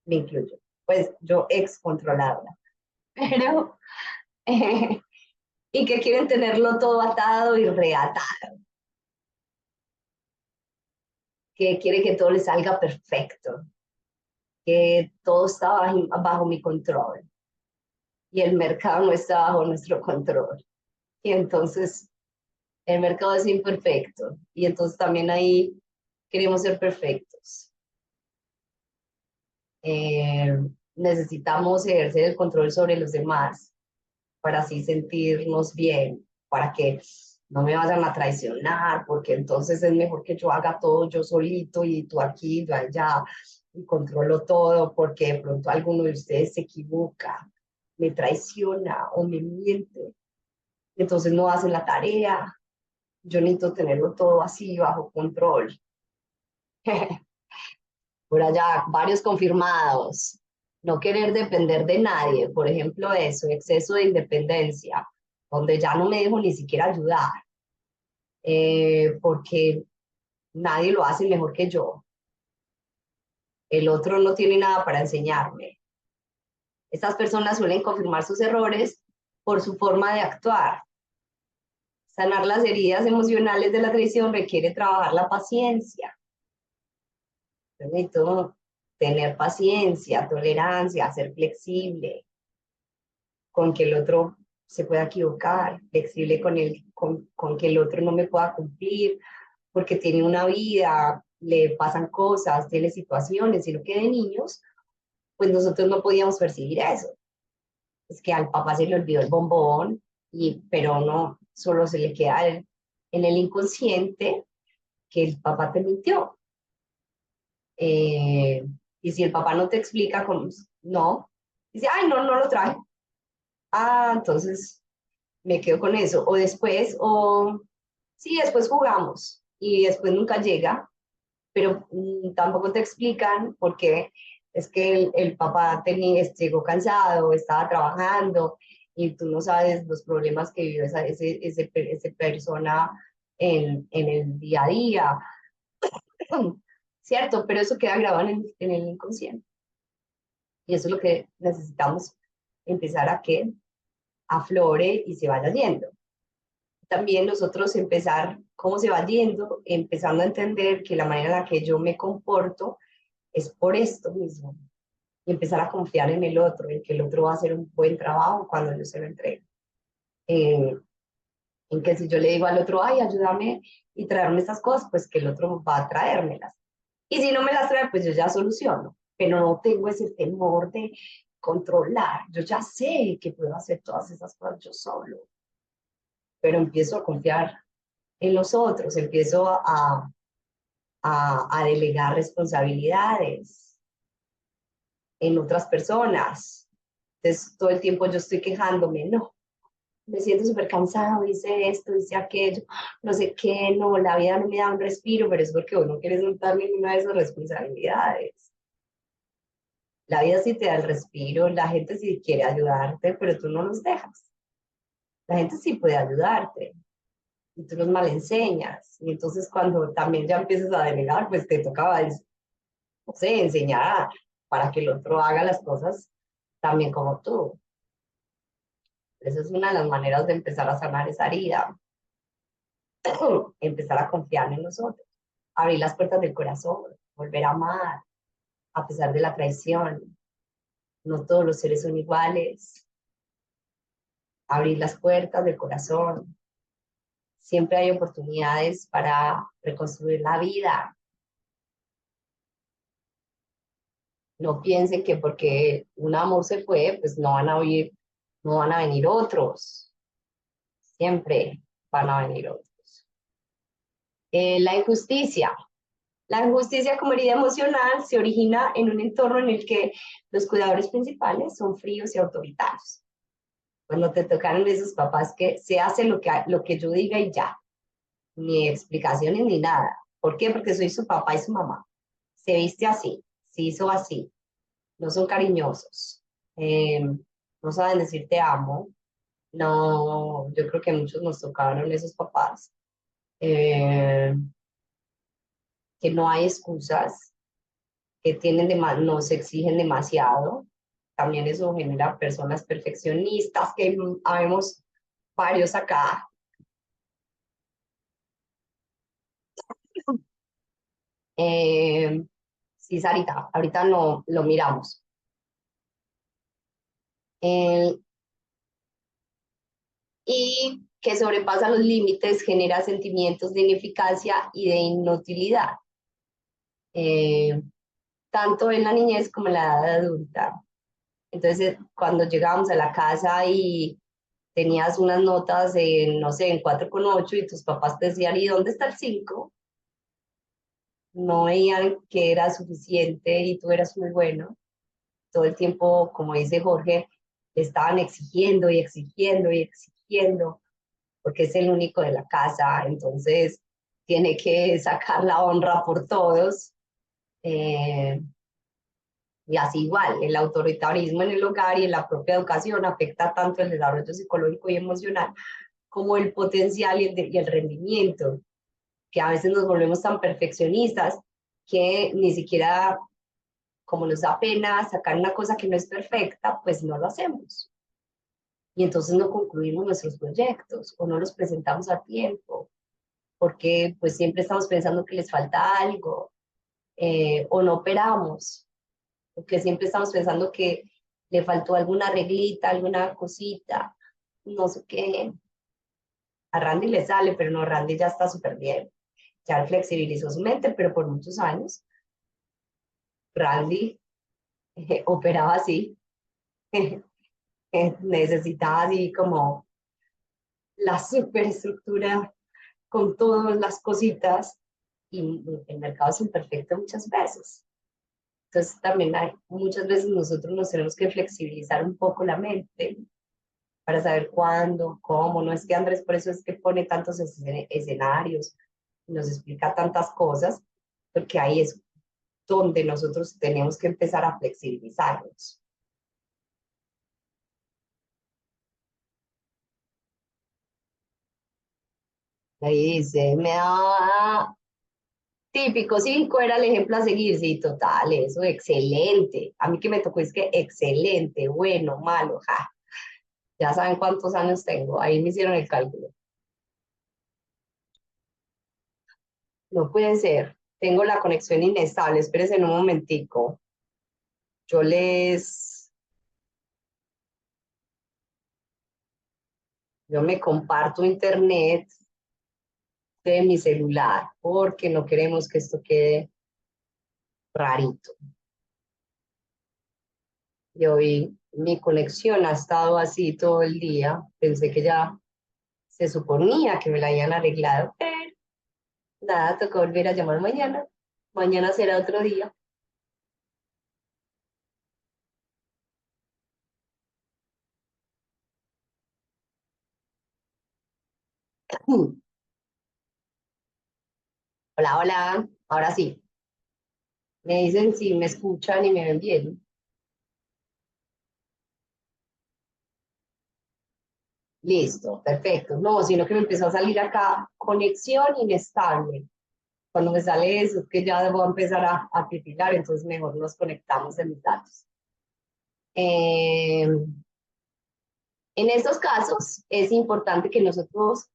me incluyo. Pues yo ex controladora. Pero, y que quieren tenerlo todo atado y reatado. Que quiere que todo le salga perfecto. Que todo está bajo mi control. Y el mercado no está bajo nuestro control. Y entonces el mercado es imperfecto. Y entonces también ahí queremos ser perfectos. Eh, Necesitamos ejercer el control sobre los demás para así sentirnos bien, para que no me vayan a traicionar, porque entonces es mejor que yo haga todo yo solito y tú aquí, tú allá, y controlo todo, porque de pronto alguno de ustedes se equivoca, me traiciona o me miente, entonces no hacen la tarea. Yo necesito tenerlo todo así bajo control. Por allá, varios confirmados. No querer depender de nadie, por ejemplo, eso, exceso de independencia, donde ya no me dejo ni siquiera ayudar, porque nadie lo hace mejor que yo. El otro no tiene nada para enseñarme. Estas personas suelen confirmar sus errores por su forma de actuar. Sanar las heridas emocionales de la traición requiere trabajar la paciencia. Necesito tener paciencia, tolerancia, ser flexible con que el otro se pueda equivocar, flexible con que el otro no me pueda cumplir, porque tiene una vida, le pasan cosas, tiene situaciones, sino que de niños, pues nosotros no podíamos percibir eso. Es que al papá se le olvidó el bombón, pero no, solo se le queda en el inconsciente que el papá te mintió. Y si el papá no te explica, como, no, dice, ay, no, no lo traje. Ah, entonces me quedo con eso. O después, o sí, después jugamos y después nunca llega, pero tampoco te explican por qué es que el papá llegó cansado, estaba trabajando y tú no sabes los problemas que vivió ese persona en el día a día. ¿Cierto? Pero eso queda grabado en el inconsciente. Y eso es lo que necesitamos empezar a que aflore y se vaya yendo. También nosotros empezar cómo se va yendo, empezando a entender que la manera en la que yo me comporto es por esto mismo. Y empezar a confiar en el otro, en que el otro va a hacer un buen trabajo cuando yo se lo entregue. En que si yo le digo al otro, ay, ayúdame y traerme estas cosas, pues que el otro va a traérmelas. Y si no me las trae, pues yo ya soluciono. Pero no tengo ese temor de controlar. Yo ya sé que puedo hacer todas esas cosas yo solo. Pero empiezo a confiar en los otros, empiezo a delegar responsabilidades en otras personas. Entonces, todo el tiempo yo estoy quejándome, no, me siento súper cansado, hice esto, hice aquello, no sé qué, no, la vida no me da un respiro, pero es porque vos no quieres montar ninguna de esas responsabilidades. La vida sí te da el respiro, la gente sí quiere ayudarte, pero tú no los dejas. La gente sí puede ayudarte, y tú los mal enseñas. Y entonces cuando también ya empiezas a delegar, pues te tocaba, no sé, enseñar para que el otro haga las cosas también como tú. Esa es una de las maneras de empezar a sanar esa herida, empezar a confiar en nosotros, abrir las puertas del corazón, volver a amar a pesar de la traición. No todos los seres son iguales. Abrir las puertas del corazón. Siempre hay oportunidades para reconstruir la vida. No piensen que porque un amor se fue, pues no van a venir otros. Siempre van a venir otros. La injusticia. La injusticia como herida emocional se origina en un entorno en el que los cuidadores principales son fríos y autoritarios. Cuando te tocaron esos papás que se hace lo que yo diga y ya, ni explicaciones ni nada. ¿Por qué? Porque soy su papá y su mamá. Se viste así, se hizo así, no son cariñosos, eh, no saben decir te amo. No, yo creo que a muchos nos tocaron esos papás. eh, que no hay excusas, que no se exigen demasiado. También eso genera personas perfeccionistas, que habemos varios acá. Eh, sí, Sarita, ahorita no lo miramos. Eh, y que sobrepasa los límites genera sentimientos de ineficacia y de inutilidad, eh, tanto en la niñez como en la edad adulta. Entonces, cuando llegábamos a la casa y tenías unas notas en, no sé, en 4,8 y tus papás te decían, ¿y dónde está el 5? No veían que era suficiente y tú eras muy bueno. Todo el tiempo, como dice Jorge, le estaban exigiendo y exigiendo y exigiendo, porque es el único de la casa, entonces tiene que sacar la honra por todos. Eh, y así igual, el autoritarismo en el hogar y en la propia educación afecta tanto el desarrollo psicológico y emocional como el potencial y el rendimiento, que a veces nos volvemos tan perfeccionistas que ni siquiera, como nos da pena sacar una cosa que no es perfecta, pues no lo hacemos. Y entonces no concluimos nuestros proyectos o no los presentamos a tiempo, porque pues siempre estamos pensando que les falta algo, o no operamos, porque siempre estamos pensando que le faltó alguna reglita, alguna cosita, no sé qué. A Randy le sale, pero no, Randy ya está súper bien. Ya flexibilizó su mente, pero por muchos años Randy operaba así, necesitaba así como la superestructura con todas las cositas y el mercado es imperfecto muchas veces. Entonces también hay, muchas veces nosotros nos tenemos que flexibilizar un poco la mente para saber cuándo, cómo. No es que Andrés por eso es que pone tantos escenarios, nos explica tantas cosas, porque ahí es donde nosotros tenemos que empezar a flexibilizarnos. Ahí dice, me da típico 5 era el ejemplo a seguir, sí, total, eso, excelente. A mí que me tocó es que excelente, bueno, malo, ja. Ya saben cuántos años tengo, ahí me hicieron el cálculo. No puede ser, tengo la conexión inestable, espérense en un momentico. Yo les, yo me comparto internet de mi celular porque no queremos que esto quede rarito. Y hoy mi conexión ha estado así todo el día, pensé que ya se suponía que me la habían arreglado, pero nada, tocó volver a llamar mañana. Mañana será otro día. Hola, hola. Ahora sí. Me dicen si me escuchan y me ven bien. Listo, perfecto. No, sino que me empezó a salir acá conexión inestable. Cuando me sale eso, es que ya debo empezar a titilar, entonces mejor nos conectamos en mis datos. Eh, en estos casos es importante que nosotros,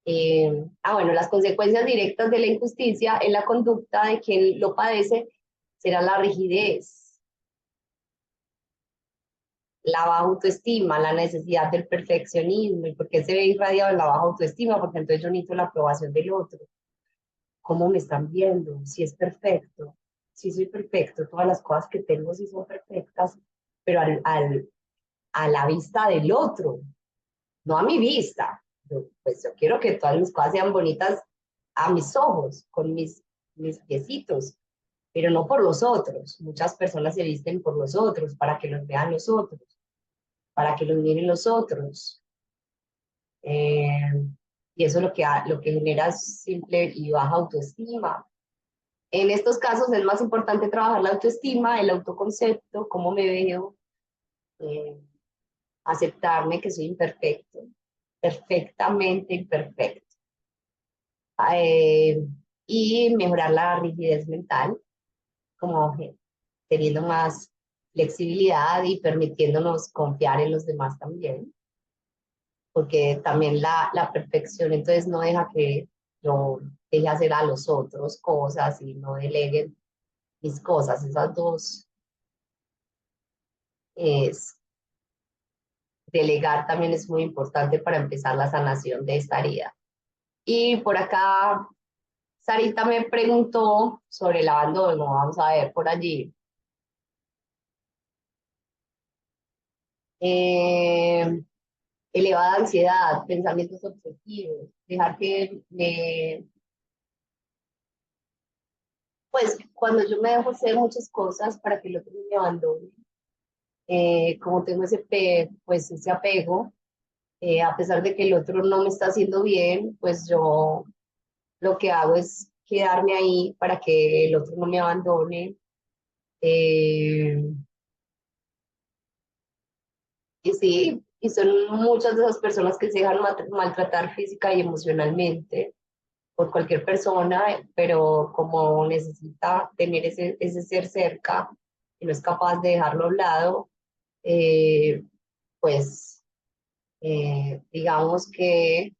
bueno, las consecuencias directas de la injusticia en la conducta de quien lo padece será la rigidez, la baja autoestima, la necesidad del perfeccionismo. ¿Y por qué se ve irradiado en la baja autoestima? Porque entonces yo necesito la aprobación del otro. ¿Cómo me están viendo? Si es perfecto, si soy perfecto, todas las cosas que tengo sí son perfectas, pero a la vista del otro, no a mi vista. Pues yo quiero que todas mis cosas sean bonitas a mis ojos, con mis piecitos, pero no por los otros. Muchas personas se visten por los otros, para que los vean los otros, para que los miren los otros. Eh, y eso es lo que genera simple y baja autoestima. En estos casos es más importante trabajar la autoestima, el autoconcepto, cómo me veo, eh, aceptarme que soy imperfecto, perfectamente imperfecto. eh, y mejorar la rigidez mental, como teniendo más flexibilidad y permitiéndonos confiar en los demás también, porque también la perfección entonces no deja que yo deje hacer a los otros cosas y no deleguen mis cosas. Esas dos es delegar también es muy importante para empezar la sanación de esta herida. Y por acá, Sarita me preguntó sobre el abandono. Vamos a ver por allí. Eh, Elevada ansiedad, pensamientos obsesivos, dejar que me, pues cuando yo me dejo hacer muchas cosas para que el otro me abandone, como tengo pues ese apego, a pesar de que el otro no me está haciendo bien, pues yo lo que hago es quedarme ahí para que el otro no me abandone. Eh, y sí, y son muchas de esas personas que se dejan maltratar física y emocionalmente por cualquier persona, pero como necesita tener ese ser cerca y no es capaz de dejarlo a un lado, eh, pues digamos que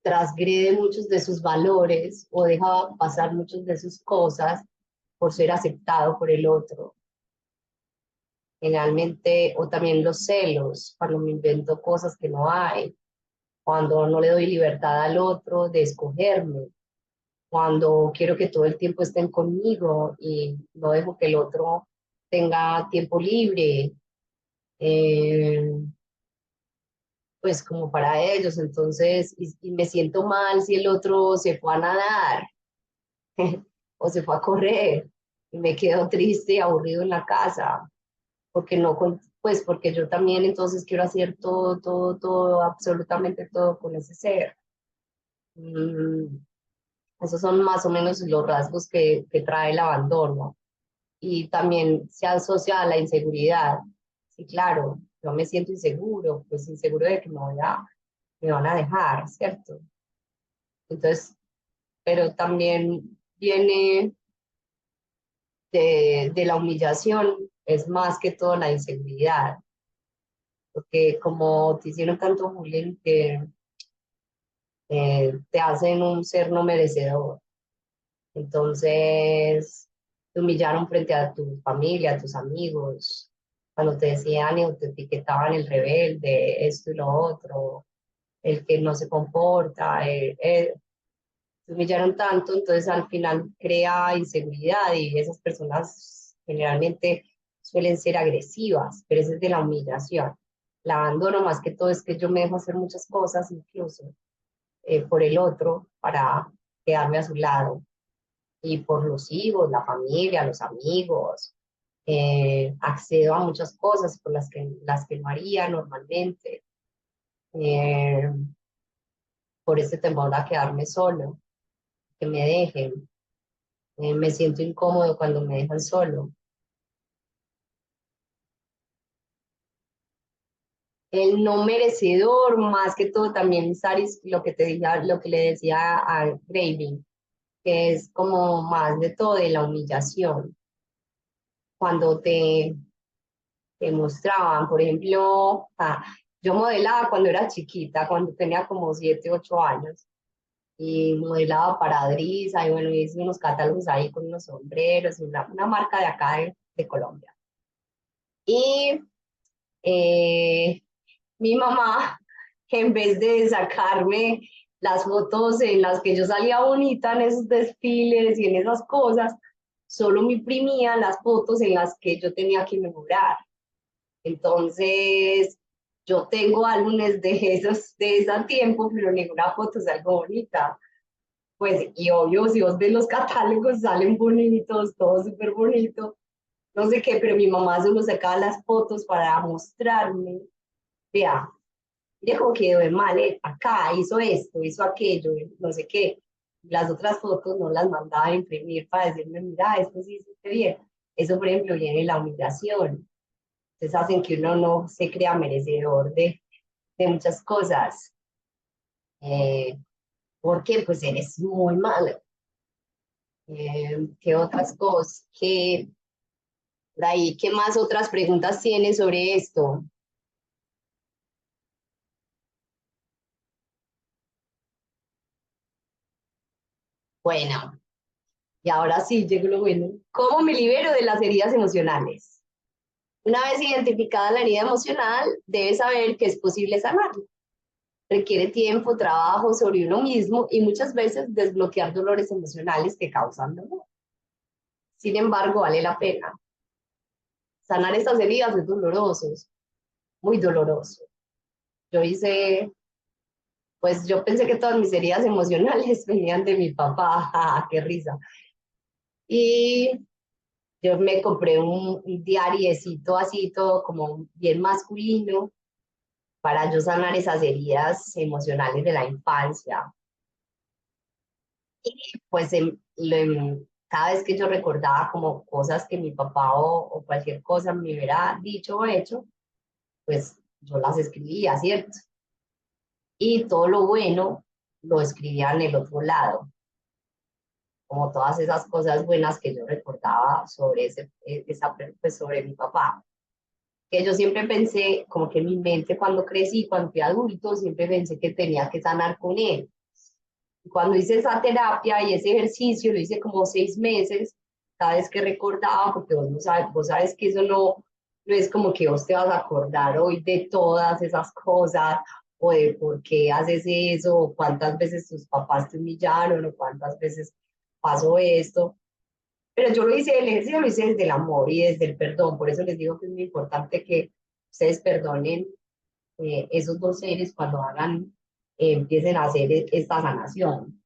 transgrede muchos de sus valores o deja pasar muchas de sus cosas por ser aceptado por el otro. Generalmente, o también los celos, cuando me invento cosas que no hay, cuando no le doy libertad al otro de escogerme, cuando quiero que todo el tiempo estén conmigo y no dejo que el otro tenga tiempo libre, eh, pues como para ellos. Entonces, y me siento mal si el otro se fue a nadar o se fue a correr y me quedo triste y aburrido en la casa, porque no, pues porque yo también entonces quiero hacer todo, todo, todo, absolutamente todo con ese ser. Mm, esos son más o menos los rasgos que trae el abandono. Y también se asocia a la inseguridad. Sí, claro, yo me siento inseguro, pues inseguro de que me van a dejar, ¿cierto? Entonces, pero también viene de la humillación, es más que todo la inseguridad, porque como te hicieron tanto bullying que te hacen un ser no merecedor. Entonces, te humillaron frente a tu familia, a tus amigos, cuando te decían o te etiquetaban el rebelde, esto y lo otro, el que no se comporta, te humillaron tanto, entonces al final crea inseguridad y esas personas generalmente suelen ser agresivas, pero eso es de la humillación. La abandono más que todo es que yo me dejo hacer muchas cosas, incluso por el otro, para quedarme a su lado y por los hijos, la familia, los amigos. Accedo a muchas cosas por las que no haría normalmente, eh, por ese temor a quedarme solo, que me dejen. Me siento incómodo cuando me dejan solo. El no merecedor, más que todo también, Saris, lo que te dije, lo que le decía a Graving, que es como más de todo de la humillación. Cuando te mostraban, por ejemplo, yo modelaba cuando era chiquita, cuando tenía como 7, 8 años, y modelaba para Drisa, y bueno, hice unos catálogos ahí con unos sombreros, y una marca de acá de Colombia. Y eh, mi mamá, en vez de sacarme las fotos en las que yo salía bonita en esos desfiles y en esas cosas, solo me imprimía las fotos en las que yo tenía que mejorar. Entonces, yo tengo álbumes de ese tiempo, pero ninguna foto es algo bonita. Pues, y obvio, si vos ves los catálogos, salen bonitos, todo súper bonito, no sé qué, pero mi mamá solo sacaba las fotos para mostrarme, vea, mire cómo quedó de mal, acá hizo esto, hizo aquello, no sé qué. Las otras fotos no las mandaba a imprimir para decirme, mira, esto sí hiciste bien. Eso, por ejemplo, viene de la humillación. Entonces hacen que uno no se crea merecedor de muchas cosas. Eh, porque pues eres muy malo. ¿Qué otras cosas? Por ahí, ¿qué más otras preguntas tienes sobre esto? Bueno, y ahora sí, llegó lo bueno. ¿Cómo me libero de las heridas emocionales? Una vez identificada la herida emocional, debes saber que es posible sanarla. Requiere tiempo, trabajo sobre uno mismo y muchas veces desbloquear dolores emocionales que causan dolor. Sin embargo, vale la pena. Sanar estas heridas es doloroso, muy doloroso. Yo hice, pues yo pensé que todas mis heridas emocionales venían de mi papá, ¡ja! ¡Qué risa! Y yo me compré un diariecito así, todo como bien masculino, para yo sanar esas heridas emocionales de la infancia. Y pues cada vez que yo recordaba como cosas que mi papá o cualquier cosa me hubiera dicho o hecho, pues yo las escribía, ¿cierto? Y todo lo bueno lo escribía en el otro lado, como todas esas cosas buenas que yo recordaba sobre pues sobre mi papá. Que yo siempre pensé, como que en mi mente cuando crecí, cuando fui adulto, siempre pensé que tenía que sanar con él. Y cuando hice esa terapia y ese ejercicio, lo hice como 6 meses, cada vez que recordaba, porque vos no sabes, vos sabes que eso no es como que vos te vas a acordar hoy de todas esas cosas, o de por qué haces eso, o cuántas veces tus papás te humillaron, o cuántas veces pasó esto. Pero yo lo hice, el ejercicio lo hice desde el amor y desde el perdón, por eso les digo que es muy importante que ustedes perdonen esos dos seres cuando empiecen a hacer esta sanación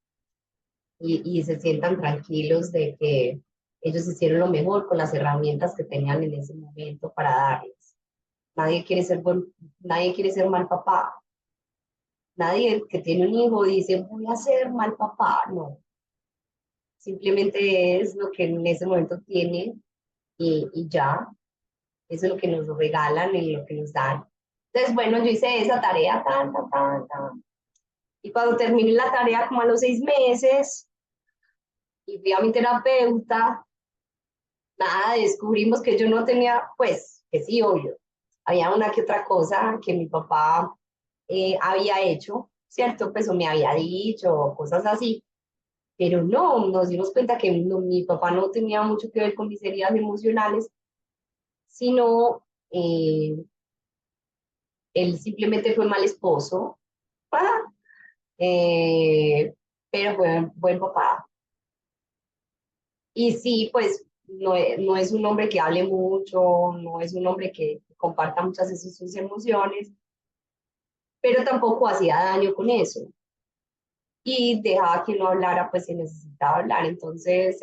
y se sientan tranquilos de que ellos hicieron lo mejor con las herramientas que tenían en ese momento para darles. Nadie quiere ser nadie quiere ser mal papá. Nadie que tiene un hijo dice, voy a ser mal papá. No, simplemente es lo que en ese momento tiene y ya. Eso es lo que nos regalan y lo que nos dan. Entonces, bueno, yo hice esa tarea, tan, tan, tan, tan. Y cuando terminé la tarea, como a los 6 meses, y fui a mi terapeuta, nada, descubrimos que yo no tenía, pues, que sí, obvio, había una que otra cosa que mi papá había hecho, ¿cierto? Pues o me había dicho, cosas así, pero no, nos dimos cuenta que mi papá no tenía mucho que ver con mis heridas emocionales, sino él simplemente fue mal esposo, ah, eh, pero fue buen papá. Y sí, pues no es un hombre que hable mucho, no es un hombre que comparta muchas de sus emociones, pero tampoco hacía daño con eso. Y dejaba que no hablara, pues se necesitaba hablar. Entonces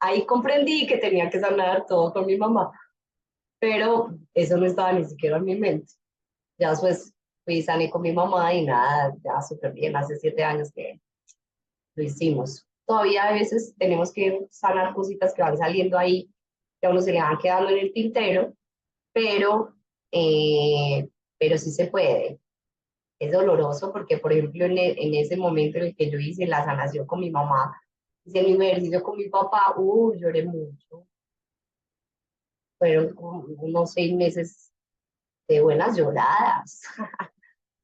ahí comprendí que tenía que sanar todo con mi mamá, pero eso no estaba ni siquiera en mi mente. Ya después fui y sané con mi mamá y nada, ya súper bien, hace 7 años que lo hicimos. Todavía a veces tenemos que sanar cositas que van saliendo ahí, que a uno se le van quedando en el tintero, pero, eh, pero sí se puede. Es doloroso porque, por ejemplo, en ese momento en el que yo hice la sanación con mi mamá, hice el mismo ejercicio con mi papá, lloré mucho. Fueron como unos 6 meses de buenas lloradas,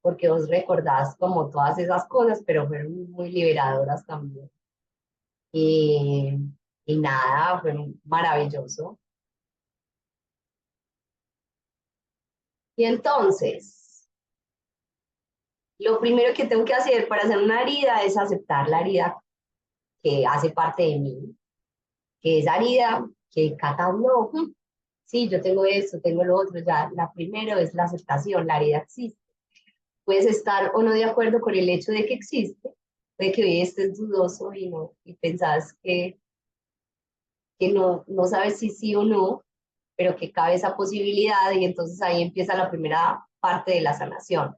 porque vos recordás como todas esas cosas, pero fueron muy liberadoras también. Y, y nada, fue maravilloso. Y entonces, lo primero que tengo que hacer para hacer una herida es aceptar la herida que hace parte de mí, que es herida que Cata habló. Sí, yo tengo esto, tengo lo otro, ya. La primero es la aceptación, la herida existe. Puedes estar o no de acuerdo con el hecho de que existe, de que hoy estés dudoso y, no, y pensás que no sabes si sí o no, pero que cabe esa posibilidad y entonces ahí empieza la primera parte de la sanación.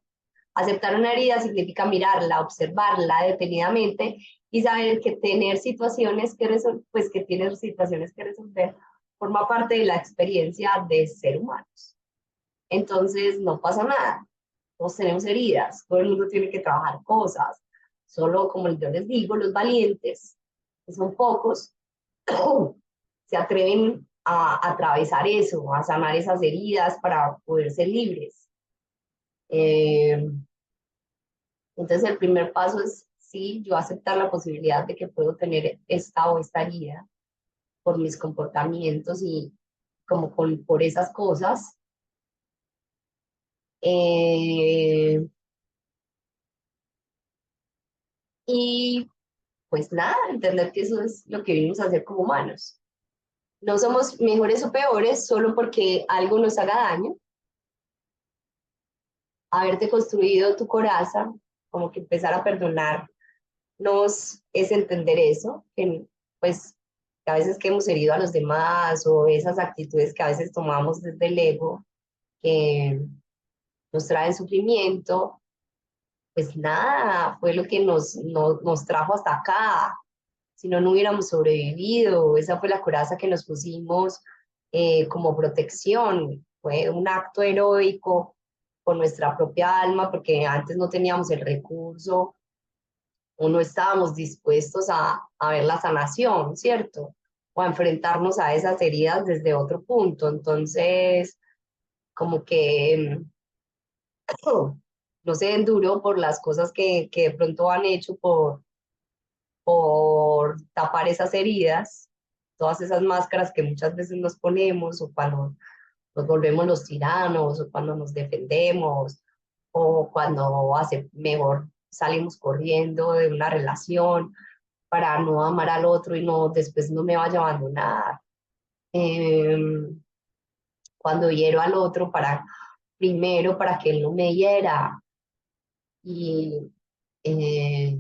Aceptar una herida significa mirarla, observarla detenidamente y saber que tener situaciones que resolver, pues que tienes situaciones que resolver, forma parte de la experiencia de ser humanos. Entonces no pasa nada, todos tenemos heridas, todo el mundo tiene que trabajar cosas, Solo, como yo les digo, los valientes, que son pocos, se atreven a atravesar eso, a sanar esas heridas para poder ser libres. Eh, entonces el primer paso es, sí, yo aceptar la posibilidad de que puedo tener esta o esta herida por mis comportamientos y como por esas cosas. Eh, y pues nada, entender que eso es lo que vinimos a hacer como humanos. No somos mejores o peores solo porque algo nos haga daño. Haberte construido tu coraza, como que empezar a perdonarnos es entender eso, que pues que a veces que hemos herido a los demás o esas actitudes que a veces tomamos desde el ego que nos traen sufrimiento, pues nada, fue lo que nos trajo hasta acá. Si no, no hubiéramos sobrevivido. Esa fue la coraza que nos pusimos como protección. Fue un acto heroico con nuestra propia alma, porque antes no teníamos el recurso o no estábamos dispuestos a ver la sanación, ¿cierto? O a enfrentarnos a esas heridas desde otro punto. Entonces, como que no se enduró por las cosas que de pronto han hecho por tapar esas heridas, todas esas máscaras que muchas veces nos ponemos o cuando nos volvemos los tiranos o cuando nos defendemos o cuando hace mejor salimos corriendo de una relación para no amar al otro y no después no me vaya a abandonar. Eh, Cuando hiero al otro primero para que él no me hiera y eh,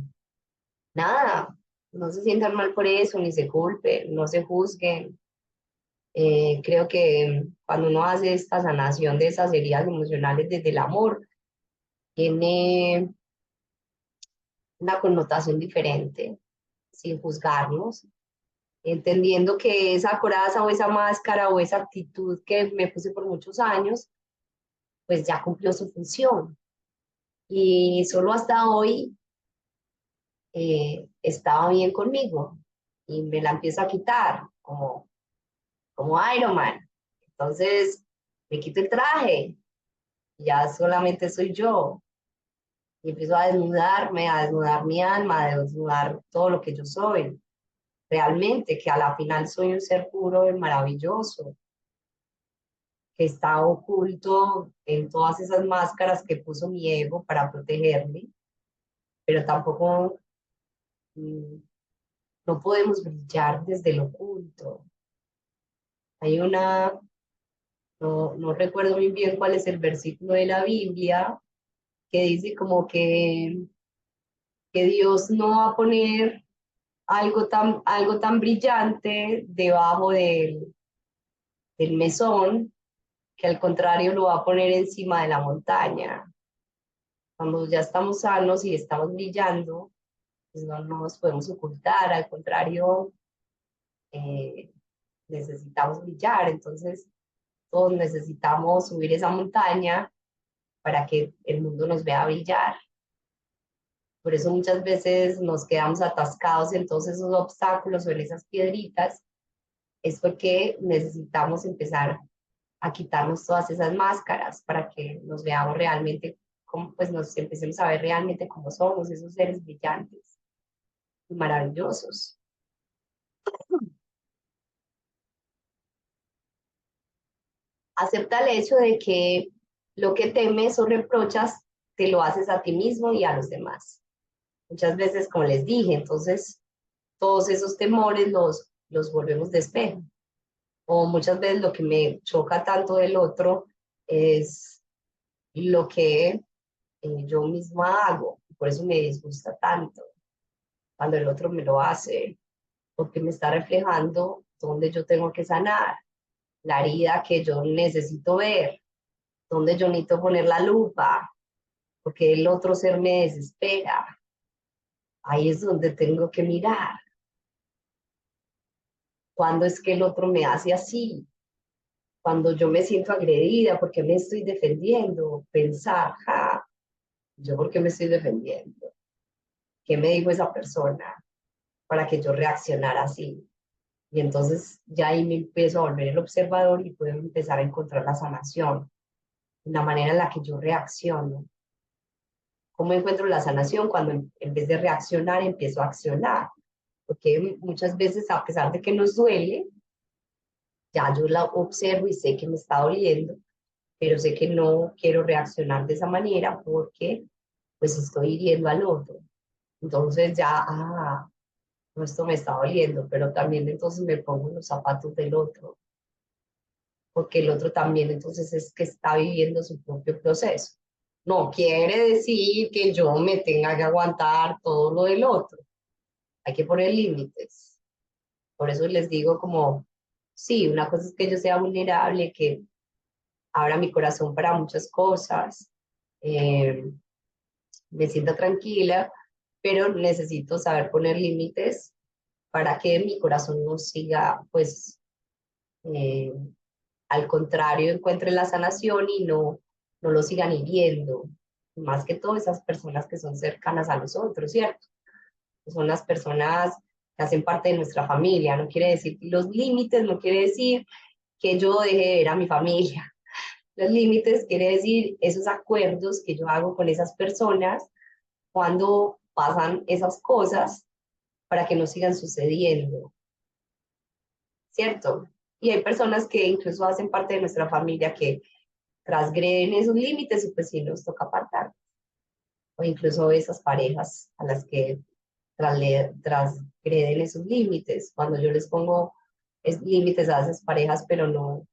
nada, no se sientan mal por eso, ni se culpen, no se juzguen. Creo que cuando uno hace esta sanación de esas heridas emocionales desde el amor, tiene una connotación diferente, sin juzgarnos, entendiendo que esa coraza o esa máscara o esa actitud que me puse por muchos años, pues ya cumplió su función. Y solo hasta hoy estaba bien conmigo y me la empiezo a quitar, como Iron Man. Entonces me quito el traje, ya solamente soy yo. Y empiezo a desnudarme, a desnudar mi alma, a desnudar todo lo que yo soy. Realmente, que a la final soy un ser puro y maravilloso, que está oculto en todas esas máscaras que puso mi ego para protegerme, pero tampoco mm, no podemos brillar desde lo oculto. Hay no recuerdo muy bien cuál es el versículo de la Biblia, que dice como que Dios no va a poner algo tan brillante debajo del mesón, que al contrario lo va a poner encima de la montaña. Cuando ya estamos sanos y estamos brillando, pues no nos podemos ocultar, al contrario, eh, necesitamos brillar. Entonces, todos necesitamos subir esa montaña para que el mundo nos vea brillar. Por eso muchas veces nos quedamos atascados en todos esos obstáculos o en esas piedritas, es porque necesitamos empezar a quitarnos todas esas máscaras para que nos veamos realmente, como, pues nos empecemos a ver realmente como somos, esos seres brillantes y maravillosos. Acepta el hecho de que lo que temes o reprochas te lo haces a ti mismo y a los demás. Muchas veces, como les dije, entonces todos esos temores los volvemos de espejo. O muchas veces lo que me choca tanto del otro es lo que yo misma hago. Por eso me disgusta tanto cuando el otro me lo hace, porque me está reflejando donde yo tengo que sanar, la herida que yo necesito ver, donde yo necesito poner la lupa, porque el otro ser me desespera. Ahí es donde tengo que mirar. ¿Cuándo es que el otro me hace así? Cuando yo me siento agredida, ¿por qué me estoy defendiendo? Pensar, ja, ¿yo por qué me estoy defendiendo? ¿qué me dijo esa persona para que yo reaccionara así? Y entonces ya ahí me empiezo a volver el observador y puedo empezar a encontrar la sanación, la manera en la que yo reacciono. ¿Cómo encuentro la sanación? Cuando en vez de reaccionar empiezo a accionar. Porque muchas veces, a pesar de que nos duele, ya yo la observo y sé que me está doliendo, pero sé que no quiero reaccionar de esa manera porque pues estoy hiriendo al otro. Entonces ya, no, esto me está doliendo, pero también entonces me pongo en los zapatos del otro, porque el otro también entonces es que está viviendo su propio proceso. No quiere decir que yo me tenga que aguantar todo lo del otro. Hay que poner límites. Por eso les digo como, sí, una cosa es que yo sea vulnerable, que abra mi corazón para muchas cosas, eh, me sienta tranquila, pero necesito saber poner límites para que mi corazón no siga, pues, eh, al contrario, encuentre la sanación y no lo sigan hiriendo. Más que todo esas personas que son cercanas a nosotros, ¿cierto? Son las personas que hacen parte de nuestra familia. No quiere decir los límites, no quiere decir que yo deje de ver a mi familia. Los límites quiere decir esos acuerdos que yo hago con esas personas cuando pasan esas cosas para que no sigan sucediendo, ¿cierto? Y hay personas que incluso hacen parte de nuestra familia que transgreden esos límites y pues sí nos toca apartar. O incluso esas parejas a las que transgreden esos límites. Cuando yo les pongo límites a esas parejas, pero no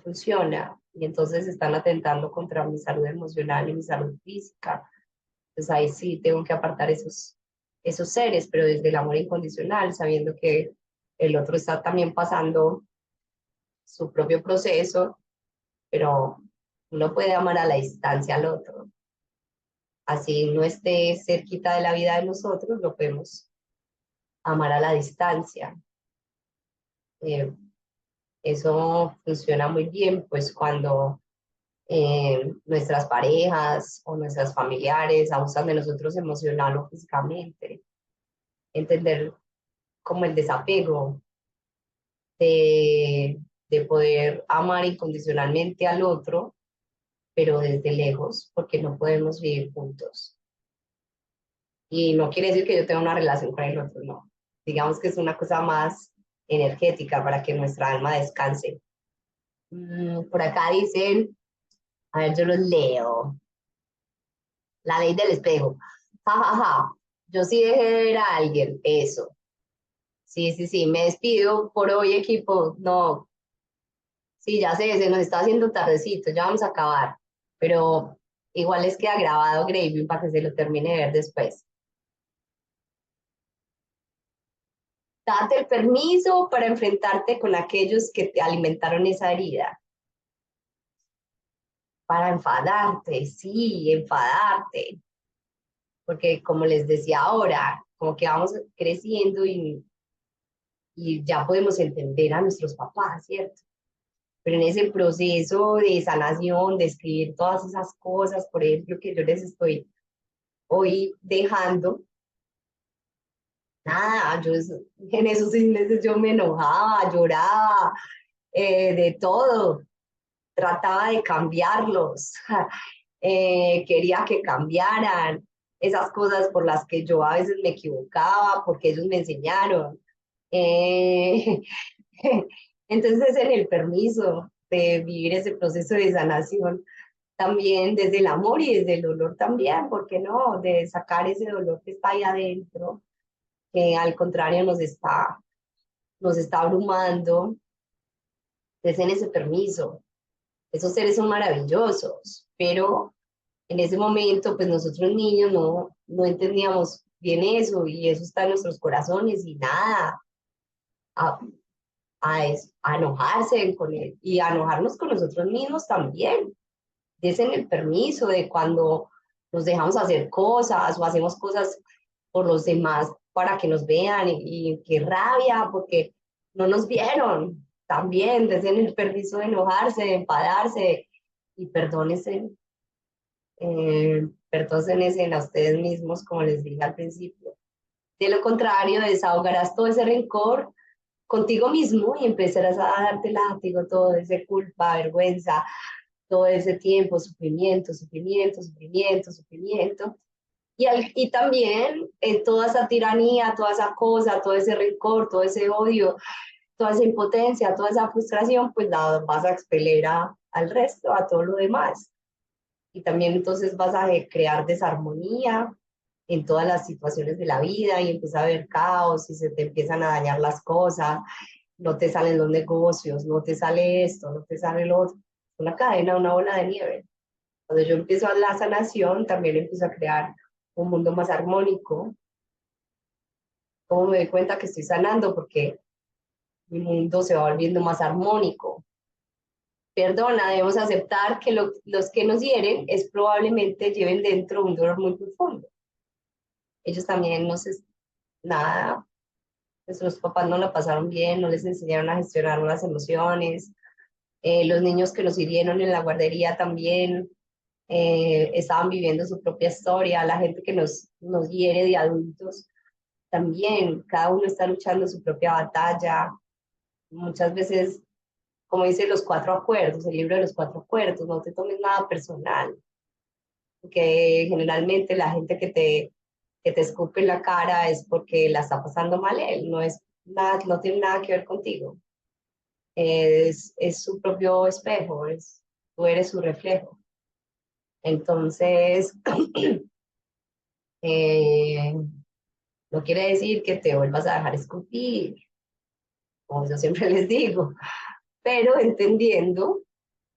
funciona. Y entonces están atentando contra mi salud emocional y mi salud física. Entonces ahí sí tengo que apartar esos seres, pero desde el amor incondicional, sabiendo que el otro está también pasando su propio proceso, pero uno puede amar a la distancia al otro. Así no esté cerquita de la vida de nosotros, lo podemos amar a la distancia. Eh, Eso funciona muy bien, pues cuando nuestras parejas o nuestras familiares abusan de nosotros emocional o físicamente. Entender como el desapego de poder amar incondicionalmente al otro, pero desde lejos, porque no podemos vivir juntos. Y no quiere decir que yo tenga una relación con el otro, no. Digamos que es una cosa más energética para que nuestra alma descanse. Por acá dicen, a ver, yo los leo. La ley del espejo. Ja, ja, ja. Yo sí dejé de ver a alguien. Eso. Sí, sí, sí. Me despido por hoy, equipo. No, sí, ya sé, se nos está haciendo tardecito. Ya vamos a acabar. Pero igual les queda grabado Gravy para que se lo termine de ver después. Date el permiso para enfrentarte con aquellos que te alimentaron esa herida. Para enfadarte, sí, enfadarte. Porque como les decía ahora, como que vamos creciendo y ya podemos entender a nuestros papás, ¿cierto? Pero en ese proceso de sanación, de escribir todas esas cosas, por ejemplo, que yo les estoy hoy dejando, nada, en esos 6 meses yo me enojaba, lloraba, de todo, trataba de cambiarlos, quería que cambiaran esas cosas por las que yo a veces me equivocaba, porque ellos me enseñaron. Eh, entonces, en el permiso de vivir ese proceso de sanación, también desde el amor y desde el dolor también, ¿por qué no? De sacar ese dolor que está ahí adentro, que al contrario nos está abrumando, es en ese permiso. Esos seres son maravillosos, pero en ese momento, pues nosotros niños no entendíamos bien eso y eso está en nuestros corazones y nada, a, a enojarse con él y a enojarnos con nosotros mismos también. Desen el permiso de cuando nos dejamos hacer cosas o hacemos cosas por los demás para que nos vean y qué rabia porque no nos vieron. También desen el permiso de enojarse, de enfadarse y perdónense, pertósense en a ustedes mismos, como les dije al principio. De lo contrario, desahogarás todo ese rencor contigo mismo y empezarás a darte látigo, todo ese culpa, vergüenza, todo ese tiempo, sufrimiento, sufrimiento, sufrimiento, sufrimiento. Y también toda esa tiranía, toda esa cosa, todo ese rencor, todo ese odio, toda esa impotencia, toda esa frustración, pues la vas a expeler al resto, a todo lo demás. Y también entonces vas a crear desarmonía en todas las situaciones de la vida y empieza a haber caos y se te empiezan a dañar las cosas, no te salen los negocios, no te sale esto, no te sale lo otro. Una cadena, una bola de nieve. Cuando yo empiezo a la sanación, también empiezo a crear un mundo más armónico. ¿Cómo me doy cuenta que estoy sanando? Porque mi mundo se va volviendo más armónico. Perdona, debemos aceptar que los que nos hieren es probablemente lleven dentro un dolor muy profundo. Ellos también no sé nada, nuestros papás no la pasaron bien, no les enseñaron a gestionar las emociones, los niños que nos hirieron en la guardería también estaban viviendo su propia historia, la gente que nos hiere de adultos también, cada uno está luchando su propia batalla, muchas veces, como dice los cuatro acuerdos, el libro de los cuatro acuerdos, no te tomes nada personal, porque generalmente la gente que te escupe en la cara es porque la está pasando mal él, no es nada, no tiene nada que ver contigo. Es su propio espejo, tú eres su reflejo. Entonces, eh, no quiere decir que te vuelvas a dejar escupir, como yo siempre les digo, pero entendiendo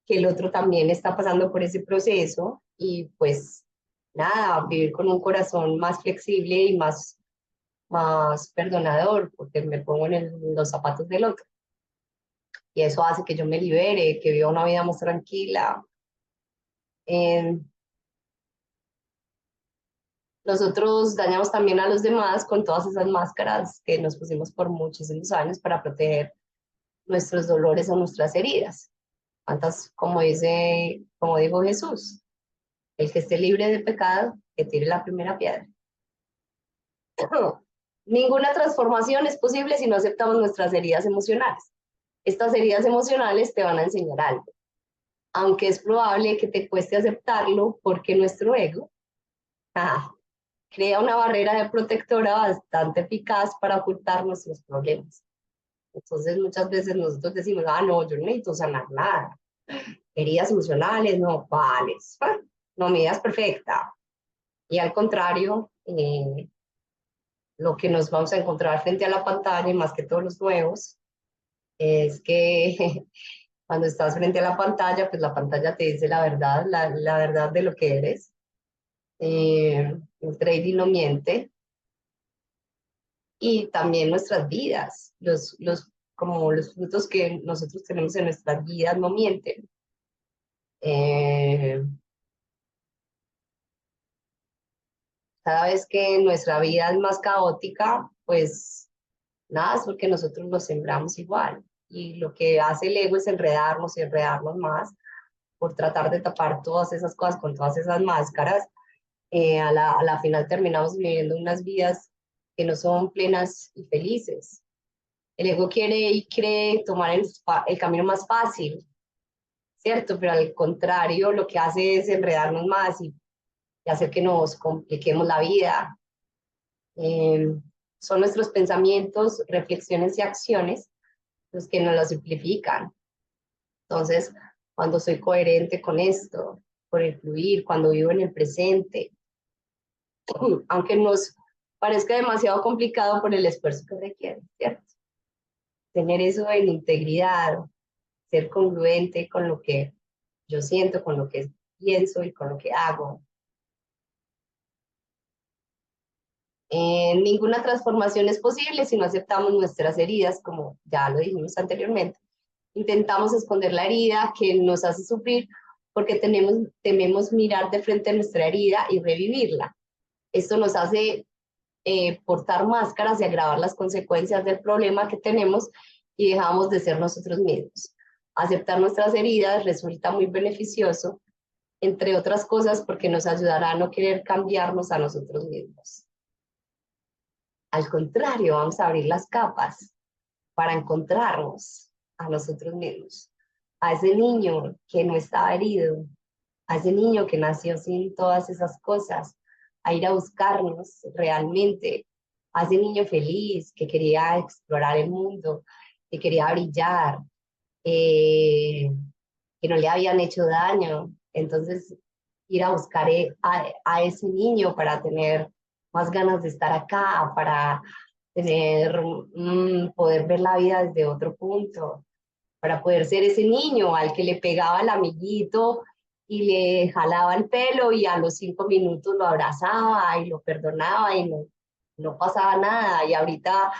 que el otro también está pasando por ese proceso y pues nada, vivir con un corazón más flexible y más perdonador, porque me pongo en los zapatos del otro. Y eso hace que yo me libere, que viva una vida más tranquila. Eh, Nosotros dañamos también a los demás con todas esas máscaras que nos pusimos por muchísimos años para proteger nuestros dolores o nuestras heridas. ¿Cuántas, como dijo Jesús, el que esté libre de pecado, que tire la primera piedra? Ninguna transformación es posible si no aceptamos nuestras heridas emocionales. Estas heridas emocionales te van a enseñar algo, aunque es probable que te cueste aceptarlo porque nuestro ego ah, crea una barrera de protectora bastante eficaz para ocultar nuestros problemas. Entonces muchas veces nosotros decimos, no, yo no necesito sanar nada. Heridas emocionales, no, vales. No, mi vida es perfecta. Y al contrario, lo que nos vamos a encontrar frente a la pantalla, y más que todos los nuevos, es que cuando estás frente a la pantalla, pues la pantalla te dice la verdad, la verdad de lo que eres. El trading no miente. Y también nuestras vidas, como los frutos que nosotros tenemos en nuestras vidas no mienten. Eh, Cada vez que nuestra vida es más caótica, pues nada, es porque nosotros lo sembramos igual. Y lo que hace el ego es enredarnos y enredarnos más por tratar de tapar todas esas cosas con todas esas máscaras. A la final terminamos viviendo unas vidas que no son plenas y felices. El ego quiere y cree tomar el camino más fácil, ¿cierto? Pero al contrario, lo que hace es enredarnos más y hacer que nos compliquemos la vida. Eh, Son nuestros pensamientos, reflexiones y acciones los que nos lo simplifican. Entonces, cuando soy coherente con esto, por el fluir, cuando vivo en el presente, aunque nos parezca demasiado complicado por el esfuerzo que requiere, ¿cierto? Tener eso en integridad, ser congruente con lo que yo siento, con lo que pienso y con lo que hago. Ninguna transformación es posible si no aceptamos nuestras heridas, como ya lo dijimos anteriormente. Intentamos esconder la herida que nos hace sufrir porque tememos mirar de frente a nuestra herida y revivirla. Esto nos hace portar máscaras y agravar las consecuencias del problema que tenemos y dejamos de ser nosotros mismos. Aceptar nuestras heridas resulta muy beneficioso entre otras cosas porque nos ayudará a no querer cambiarnos a nosotros mismos. Al contrario, vamos a abrir las capas para encontrarnos a nosotros mismos, a ese niño que no estaba herido, a ese niño que nació sin todas esas cosas, a ir a buscarnos realmente, a ese niño feliz que quería explorar el mundo, que quería brillar, eh, que no le habían hecho daño. Entonces, ir a buscar a ese niño para tener más ganas de estar acá, para tener, poder ver la vida desde otro punto, para poder ser ese niño al que le pegaba el amiguito y le jalaba el pelo y a los 5 minutos lo abrazaba y lo perdonaba y no pasaba nada. Y ahorita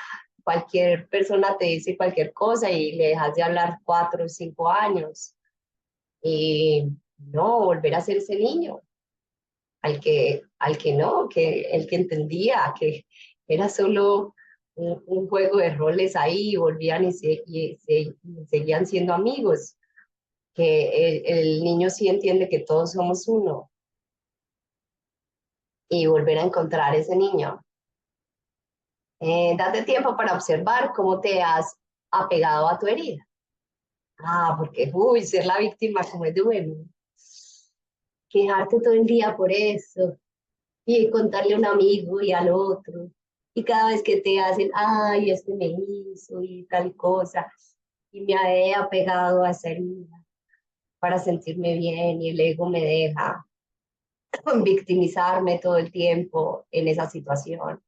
cualquier persona te dice cualquier cosa y le dejas de hablar 4 o 5 años. Y no, volver a ser ese niño, al que no, que el que entendía que era solo un juego de roles ahí, y volvían y seguían siendo amigos, que el niño sí entiende que todos somos uno, y volver a encontrar ese niño. Date tiempo para observar cómo te has apegado a tu herida. Porque, uy, ser la víctima como es duele. Quejarte todo el día por eso, y contarle a un amigo y al otro. Y cada vez que te hacen, ay, este me hizo y tal cosa, y me he apegado a esa herida para sentirme bien y el ego me deja victimizarme todo el tiempo en esa situación,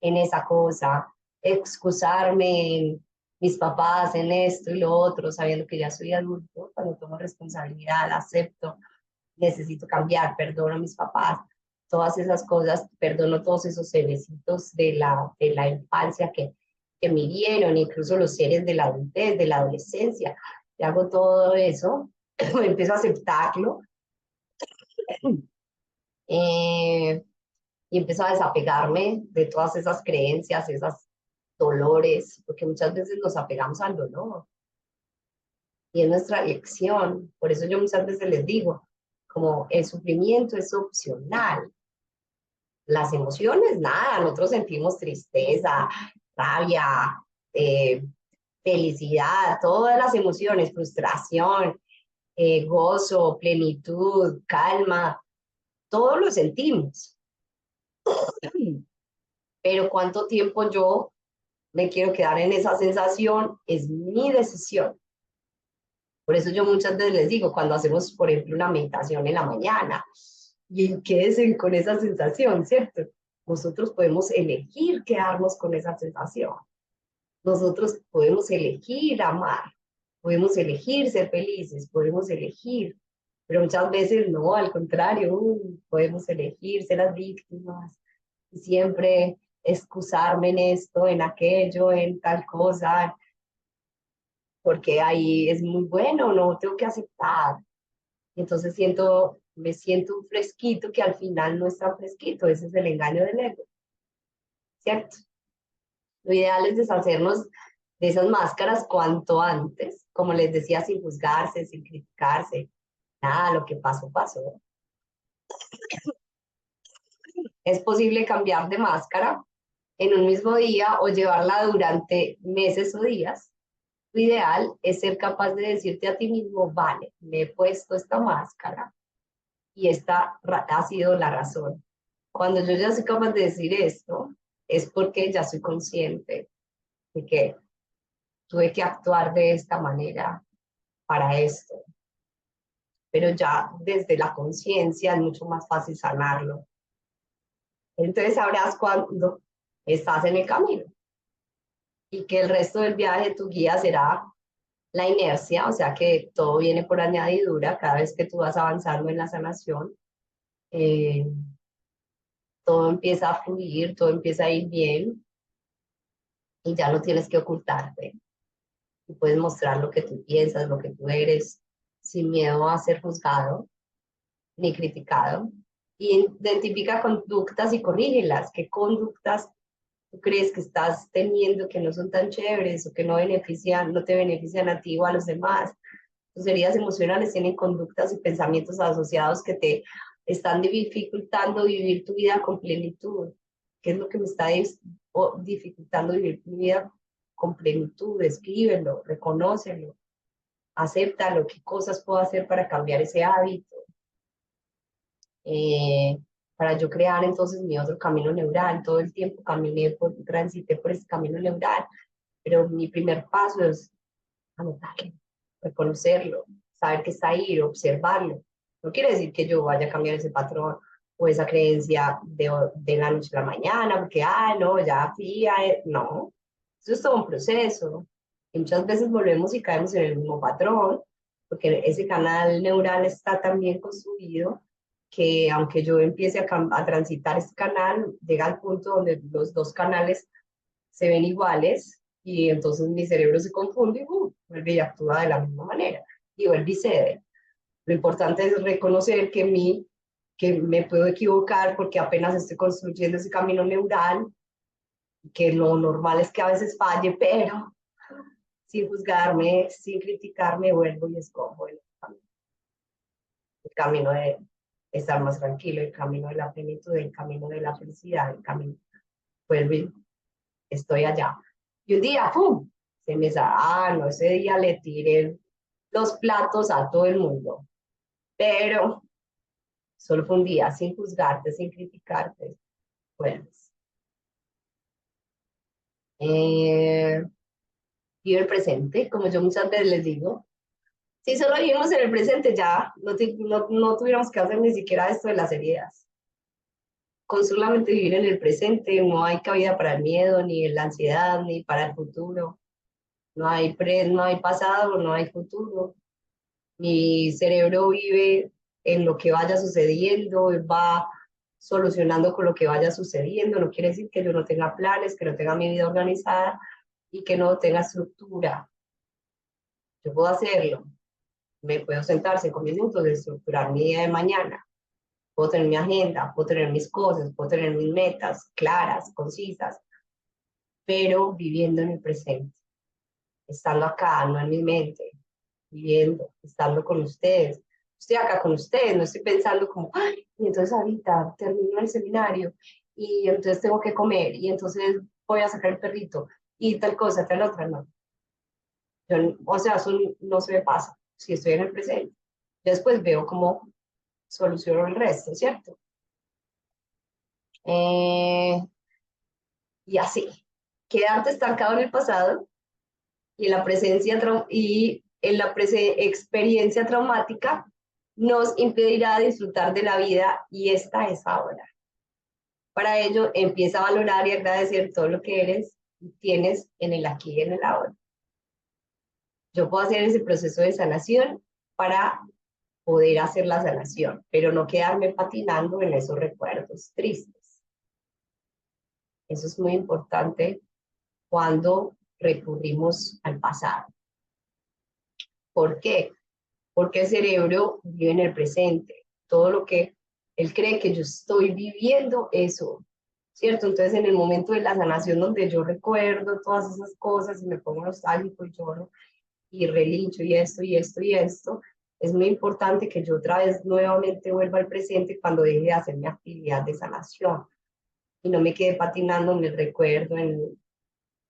en esa cosa, excusarme en mis papás, en esto y lo otro, sabiendo que ya soy adulto, cuando tomo responsabilidad, acepto, necesito cambiar, perdono a mis papás, todas esas cosas, perdono todos esos cerecitos de la infancia que me hirieron, incluso los seres de la adultez, de la adolescencia, y hago todo eso, empiezo a aceptarlo, eh, y empiezo a desapegarme de todas esas creencias, esos dolores, porque muchas veces nos apegamos al dolor, y es nuestra elección, por eso yo muchas veces les digo, como el sufrimiento es opcional. Las emociones, nada, nosotros sentimos tristeza, rabia, eh, felicidad, todas las emociones, frustración, gozo, plenitud, calma, todo lo sentimos. Pero cuánto tiempo yo me quiero quedar en esa sensación es mi decisión. Por eso yo muchas veces les digo, cuando hacemos, por ejemplo, una meditación en la mañana, y quédense con esa sensación, ¿cierto? Nosotros podemos elegir quedarnos con esa sensación. Nosotros podemos elegir amar, podemos elegir ser felices, podemos elegir, pero muchas veces no, al contrario, podemos elegir ser las víctimas y siempre excusarme en esto, en aquello, en tal cosa, porque ahí es muy bueno, no tengo que aceptar. Y entonces me siento un fresquito que al final no es tan fresquito, ese es el engaño del ego, ¿cierto? Lo ideal es deshacernos de esas máscaras cuanto antes, como les decía, sin juzgarse, sin criticarse, nada, lo que pasó, pasó. Es posible cambiar de máscara en un mismo día o llevarla durante meses o días. Lo ideal es ser capaz de decirte a ti mismo, vale, me he puesto esta máscara y esta ha sido la razón. Cuando yo ya soy capaz de decir esto, es porque ya soy consciente de que tuve que actuar de esta manera para esto. Pero ya desde la conciencia es mucho más fácil sanarlo. Entonces sabrás cuando estás en el camino y que el resto del viaje tu guía será la inercia, o sea que todo viene por añadidura cada vez que tú vas avanzando en la sanación. Eh, Todo empieza a fluir, todo empieza a ir bien y ya no tienes que ocultarte. Y puedes mostrar lo que tú piensas, lo que tú eres, sin miedo a ser juzgado ni criticado. Y identifica conductas y corrígelas. ¿Qué conductas tú crees que estás teniendo que no son tan chéveres o que no te benefician a ti o a los demás? Tus heridas emocionales tienen conductas y pensamientos asociados que te están dificultando vivir tu vida con plenitud. ¿Qué es lo que me está dificultando vivir mi vida con plenitud? Escríbelo, reconócelo, acéptalo, qué cosas puedo hacer para cambiar ese hábito, eh, para yo crear entonces mi otro camino neural. Todo el tiempo transité por ese camino neural, pero mi primer paso es anotarlo, reconocerlo, saber que está ahí, observarlo. No quiere decir que yo vaya a cambiar ese patrón o esa creencia de la noche a la mañana, porque, no, ya fui no, eso es todo un proceso. Y muchas veces volvemos y caemos en el mismo patrón, porque ese canal neural está tan bien construido que aunque yo empiece a transitar este canal, llega al punto donde los dos canales se ven iguales y entonces mi cerebro se confunde y vuelve y actúa de la misma manera y vuelve y cede. Lo importante es reconocer que me puedo equivocar porque apenas estoy construyendo ese camino neural, que lo normal es que a veces falle, pero sin juzgarme, sin criticarme, vuelvo y escojo el camino de estar más tranquilo, el camino de la plenitud, el camino de la felicidad, el camino, vuelvo y estoy allá. Y un día, ¡pum! Se me sale, no, ese día le tiré los platos a todo el mundo, pero solo fue un día, sin juzgarte, sin criticarte, vuelves. Vive el presente, como yo muchas veces les digo. Si solo vivimos en el presente, ya no tuviéramos que hacer ni siquiera esto de las heridas. Con solamente vivir en el presente, no hay cabida para el miedo, ni la ansiedad, ni para el futuro. No hay pasado, no hay futuro. Mi cerebro vive en lo que vaya sucediendo, va solucionando con lo que vaya sucediendo. No quiere decir que yo no tenga planes, que no tenga mi vida organizada y que no tenga estructura. Yo puedo hacerlo. Me puedo sentar 5 minutos de estructurar mi día de mañana. Puedo tener mi agenda, puedo tener mis cosas, puedo tener mis metas claras, concisas, pero viviendo en el presente, estando acá, no en mi mente, viviendo, estando con ustedes. Estoy acá con ustedes, no estoy pensando como, ay, y entonces ahorita termino el seminario y entonces tengo que comer y entonces voy a sacar el perrito y tal cosa, tal otra, no. Yo, o sea, eso no se me pasa si estoy en el presente. Después veo cómo soluciono el resto, ¿cierto? Eh, y así, quedarte estancado en el pasado y en la experiencia traumática nos impedirá disfrutar de la vida y esta es ahora. Para ello, empieza a valorar y agradecer todo lo que eres y tienes en el aquí y en el ahora. Yo puedo hacer ese proceso de sanación para poder hacer la sanación, pero no quedarme patinando en esos recuerdos tristes. Eso es muy importante cuando recurrimos al pasado. ¿Por qué? Porque el cerebro vive en el presente. Todo lo que él cree que yo estoy viviendo, eso, ¿cierto? Entonces, en el momento de la sanación donde yo recuerdo todas esas cosas y me pongo nostálgico y lloro y relincho y esto y esto y esto, es muy importante que yo otra vez nuevamente vuelva al presente cuando deje de hacer mi actividad de sanación y no me quede patinando en el recuerdo,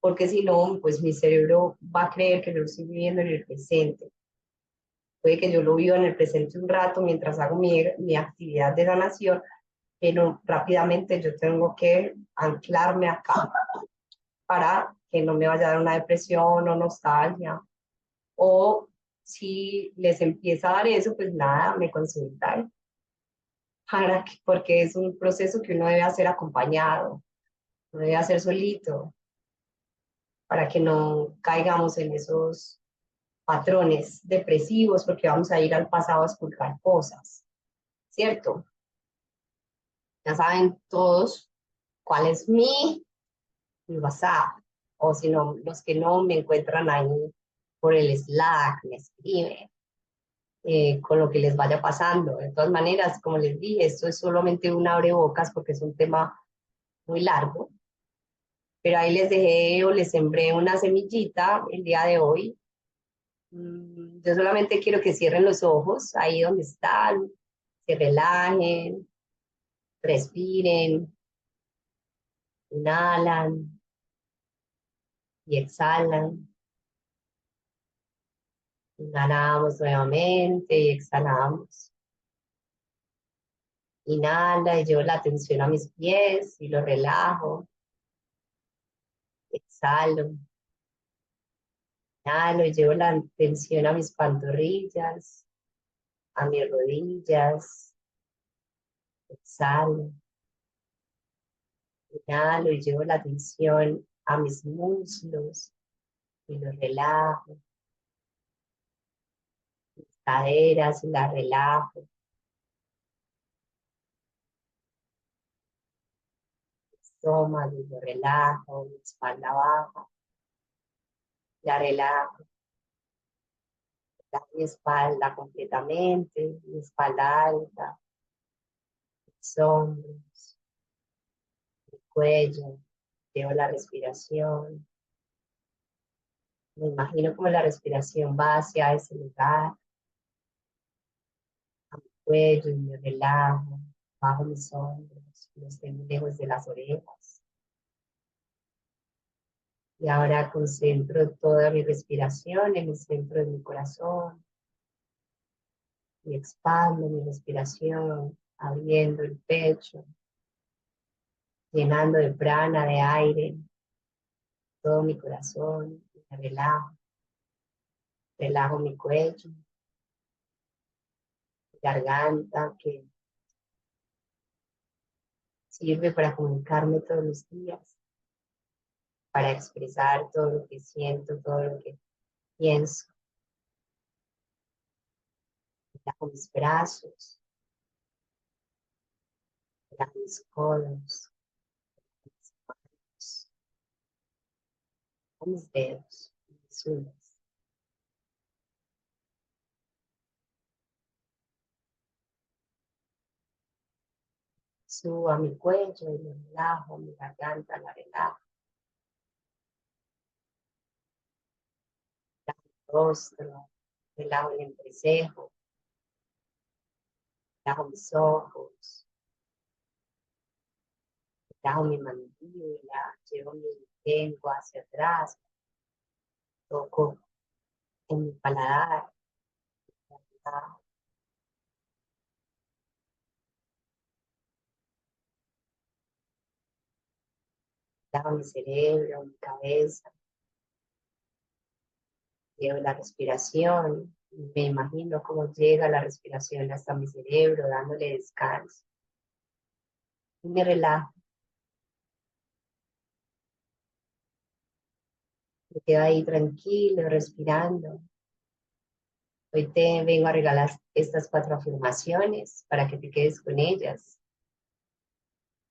porque si no, pues mi cerebro va a creer que lo estoy viviendo en el presente. Puede que yo lo viva en el presente un rato mientras hago mi actividad de sanación, pero rápidamente yo tengo que anclarme acá para que no me vaya a dar una depresión o nostalgia. O si les empieza a dar eso, pues nada, me consultan. Porque es un proceso que uno debe hacer acompañado, no debe hacer solito, para que no caigamos en esos patrones depresivos, porque vamos a ir al pasado a esculcar cosas, ¿cierto? Ya saben todos cuál es mi WhatsApp, o si no, los que no me encuentran ahí por el Slack, me escriben con lo que les vaya pasando. De todas maneras, como les dije, esto es solamente un abrebocas porque es un tema muy largo, pero ahí les dejé o les sembré una semillita el día de hoy Yo solamente quiero que cierren los ojos ahí donde están, se relajen, respiren, inhalan y exhalan. Inhalamos nuevamente y exhalamos. Inhala y llevo la atención a mis pies y los relajo. Exhalo. Inhalo y llevo la atención a mis pantorrillas, a mis rodillas. Exhalo. Inhalo y llevo la atención a mis muslos y los relajo. Mis caderas y las relajo. Mi estómago y lo relajo. Mi espalda baja. La relajo. Mi espalda completamente. Mi espalda alta. Mis hombros. Mi cuello. Llevo la respiración. Me imagino como la respiración va hacia ese lugar, a mi cuello y me relajo, bajo mis hombros, los tengo lejos de las orejas. Y ahora concentro toda mi respiración en el centro de mi corazón y expando mi respiración, abriendo el pecho, llenando de prana, de aire, todo mi corazón. Y me relajo mi cuello, mi garganta, que sirve para comunicarme todos los días, para expresar todo lo que siento, todo lo que pienso. Relajo mis brazos, relajo mis codos, mis manos, mis dedos, mis uñas. Subo a mi cuello y me relajo, mi garganta la relajo, relajo mi rostro, relajo el entrecejo, relajo mis ojos, relajo mi mandíbula, llevo mi lengua hacia atrás, toco en mi paladar, relajo, relajo mi cerebro, mi cabeza, llevo la respiración, me imagino cómo llega la respiración hasta mi cerebro, dándole descanso. Y me relajo, me quedo ahí tranquilo, respirando. Hoy te vengo a regalar estas 4 afirmaciones para que te quedes con ellas.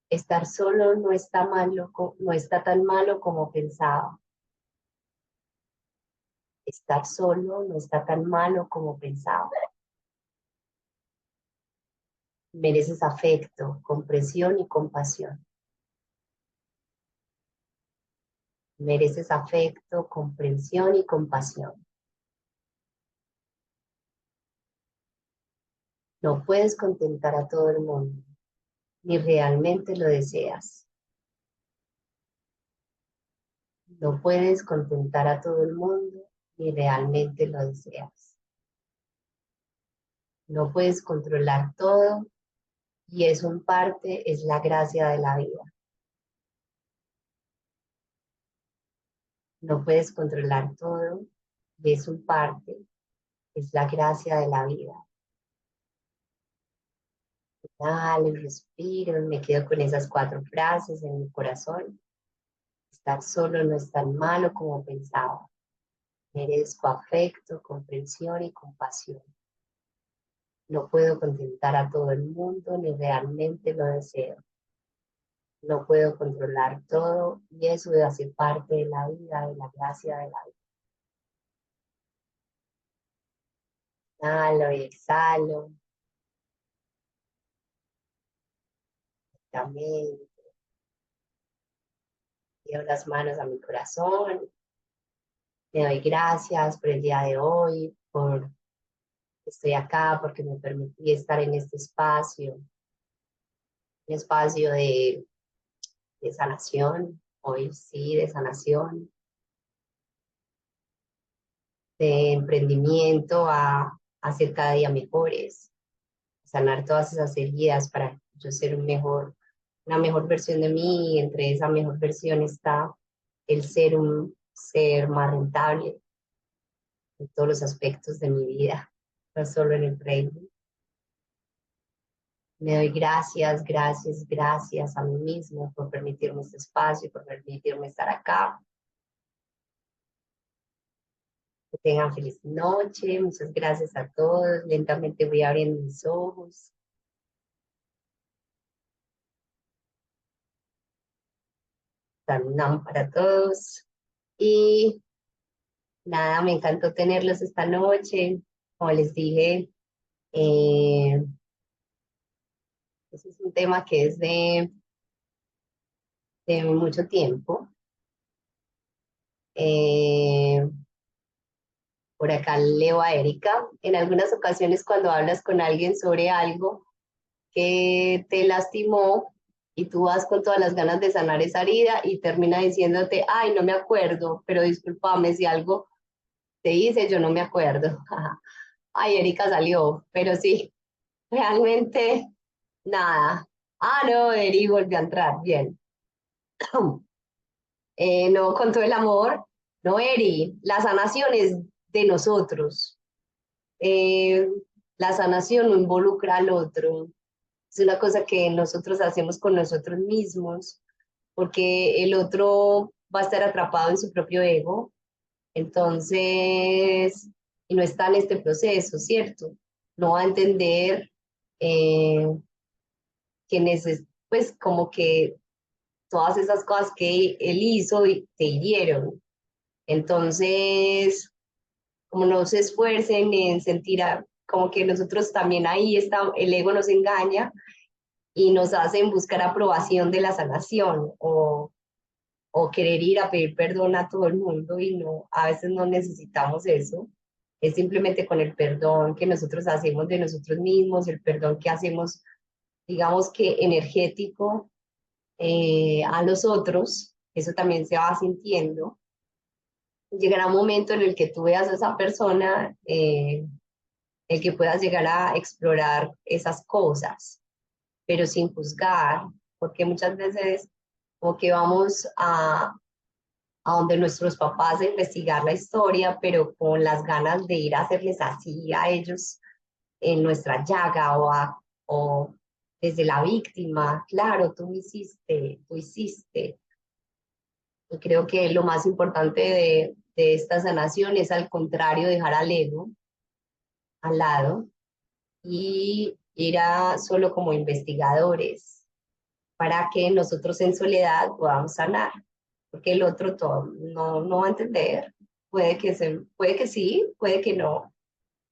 Estar solo no está malo, no está tan malo como pensaba. Estar solo no está tan malo como pensaba. Mereces afecto, comprensión y compasión. Mereces afecto, comprensión y compasión. No puedes contentar a todo el mundo, ni realmente lo deseas. No puedes contentar a todo el mundo, ni realmente lo deseas. No puedes controlar todo, y eso en parte es la gracia de la vida. No puedes controlar todo, y eso en parte es la gracia de la vida. Inhalo, respiro, me quedo con esas 4 frases en mi corazón. Estar solo no es tan malo como pensaba. Merezco afecto, comprensión y compasión. No puedo contentar a todo el mundo, ni realmente lo deseo. No puedo controlar todo, y eso hace parte de la vida, de la gracia de la vida. Inhalo y exhalo. También llevo las manos a mi corazón Me doy gracias por el día de hoy, por que estoy acá, porque me permití estar en este espacio, un espacio de sanación, hoy sí, de sanación, de emprendimiento a ser cada día mejores, sanar todas esas heridas para yo ser una mejor versión de mí, y entre esa mejor versión está el ser un ser más rentable en todos los aspectos de mi vida, no solo en el reino. Me doy gracias, gracias, gracias a mí mismo por permitirme este espacio, por permitirme estar acá. Que tengan feliz noche, muchas gracias a todos. Lentamente voy abriendo mis ojos. Saludamos para todos. Y nada, me encantó tenerlos esta noche. Como les dije, eh, ese es un tema que es de mucho tiempo. Eh, por acá leo a Erika. En algunas ocasiones cuando hablas con alguien sobre algo que te lastimó y tú vas con todas las ganas de sanar esa herida y termina diciéndote, ay, no me acuerdo, pero discúlpame si algo te hice, yo no me acuerdo. Ay, Erika salió, pero sí, realmente nada. Ah, no, Eri volvió a entrar, bien. No, con todo el amor. No, Eri, la sanación es de nosotros. Eh, la sanación no involucra al otro. Es una cosa que nosotros hacemos con nosotros mismos, porque el otro va a estar atrapado en su propio ego, entonces, y no está en este proceso, ¿cierto? No va a entender eh, pues como que todas esas cosas que él hizo y te hirieron. Entonces, como no se esfuercen en sentir como que nosotros también ahí está, el ego nos engaña y nos hacen buscar aprobación de la sanación o querer ir a pedir perdón a todo el mundo y no, a veces no necesitamos eso. Es simplemente con el perdón que nosotros hacemos de nosotros mismos, el perdón que hacemos, digamos que energético a los otros, eso también se va sintiendo. Llegará un momento en el que tú veas a esa persona, el que puedas llegar a explorar esas cosas, pero sin juzgar, porque muchas veces como que vamos a donde nuestros papás a investigar la historia, pero con las ganas de ir a hacerles así a ellos en nuestra llaga o desde la víctima, claro, tú me hiciste, tú hiciste. Y creo que lo más importante de esta sanación es al contrario dejar al ego al lado y ir a solo como investigadores para que nosotros en soledad podamos sanar, porque el otro todo no va a entender, puede que sí, puede que no,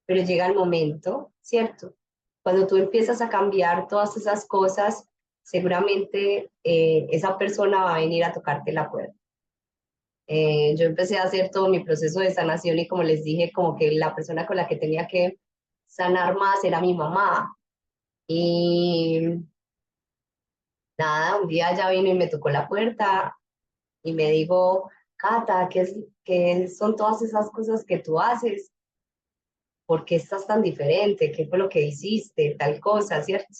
pero llega el momento, ¿cierto? Cuando tú empiezas a cambiar todas esas cosas, seguramente esa persona va a venir a tocarte la puerta. Yo empecé a hacer todo mi proceso de sanación y como les dije, como que la persona con la que tenía que sanar más era mi mamá. Y nada, un día ella vino y me tocó la puerta y me dijo, Cata, ¿qué son todas esas cosas que tú haces? ¿Por qué estás tan diferente? ¿Qué fue lo que hiciste? Tal cosa, ¿cierto?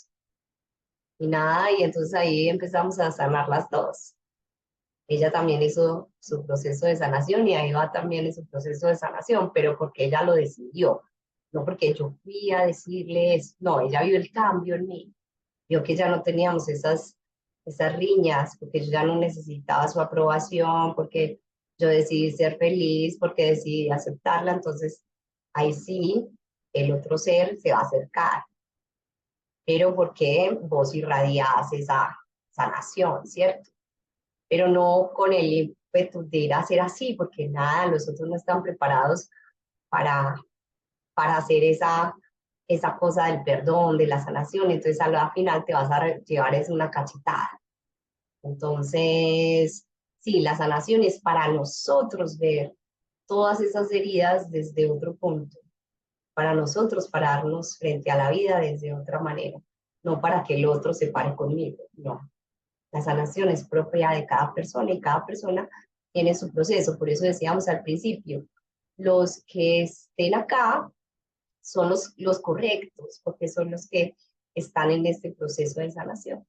Y nada, y entonces ahí empezamos a sanar las dos. Ella también hizo su proceso de sanación y ahí va también en su proceso de sanación, pero porque ella lo decidió, no porque yo fui a decirle eso, no, ella vio el cambio en mí, vio que ya no teníamos esas riñas, porque yo ya no necesitaba su aprobación, porque yo decidí ser feliz, porque decidí aceptarla, entonces ahí sí el otro ser se va a acercar, pero porque vos irradiás esa sanación, ¿cierto? Pero no con el ímpetu de ir a hacer así, porque nada, los otros no están preparados para, para hacer esa cosa del perdón, de la sanación, entonces a la final te vas a llevar es una cachetada. Entonces, sí, la sanación es para nosotros ver todas esas heridas desde otro punto, para nosotros pararnos frente a la vida desde otra manera, no para que el otro se pare conmigo, no. La sanación es propia de cada persona y cada persona tiene su proceso. Por eso decíamos al principio, los que estén acá son los correctos, porque son los que están en este proceso de sanación.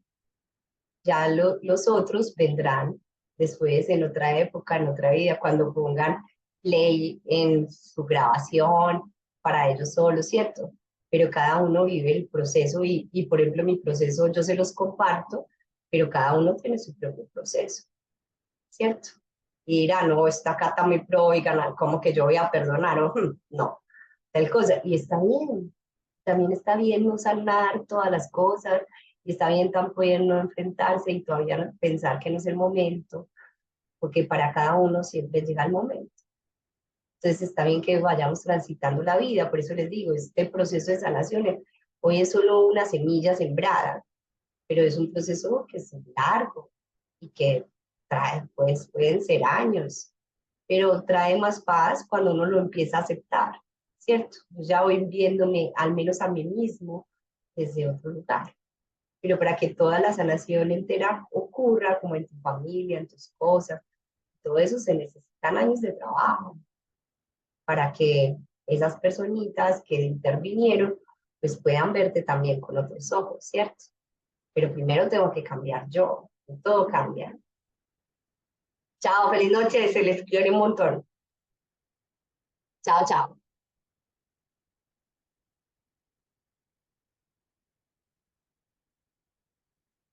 Ya los otros vendrán después, en otra época, en otra vida, cuando pongan play en su grabación para ellos solos, ¿cierto? Pero cada uno vive el proceso y, por ejemplo, mi proceso yo se los comparto, pero cada uno tiene su propio proceso, ¿cierto? Y dirá, no, esta cata muy pro y ganar, como que yo voy a perdonar, o no, tal cosa. Y está bien, también está bien no sanar todas las cosas, y está bien también no enfrentarse y todavía pensar que no es el momento, porque para cada uno siempre llega el momento. Entonces está bien que vayamos transitando la vida, por eso les digo, este proceso de sanación hoy es solo una semilla sembrada, pero es un proceso que es largo y que trae, pues pueden ser años, pero trae más paz cuando uno lo empieza a aceptar, ¿cierto? Yo ya voy viéndome, al menos a mí mismo, desde otro lugar. Pero para que toda la sanación entera ocurra, como en tu familia, en tus cosas, todo eso se necesitan años de trabajo para que esas personitas que intervinieron, pues puedan verte también con otros ojos, ¿cierto? Pero primero tengo que cambiar yo, todo cambia. Chao, feliz noche, se les quiere un montón. Chao, chao.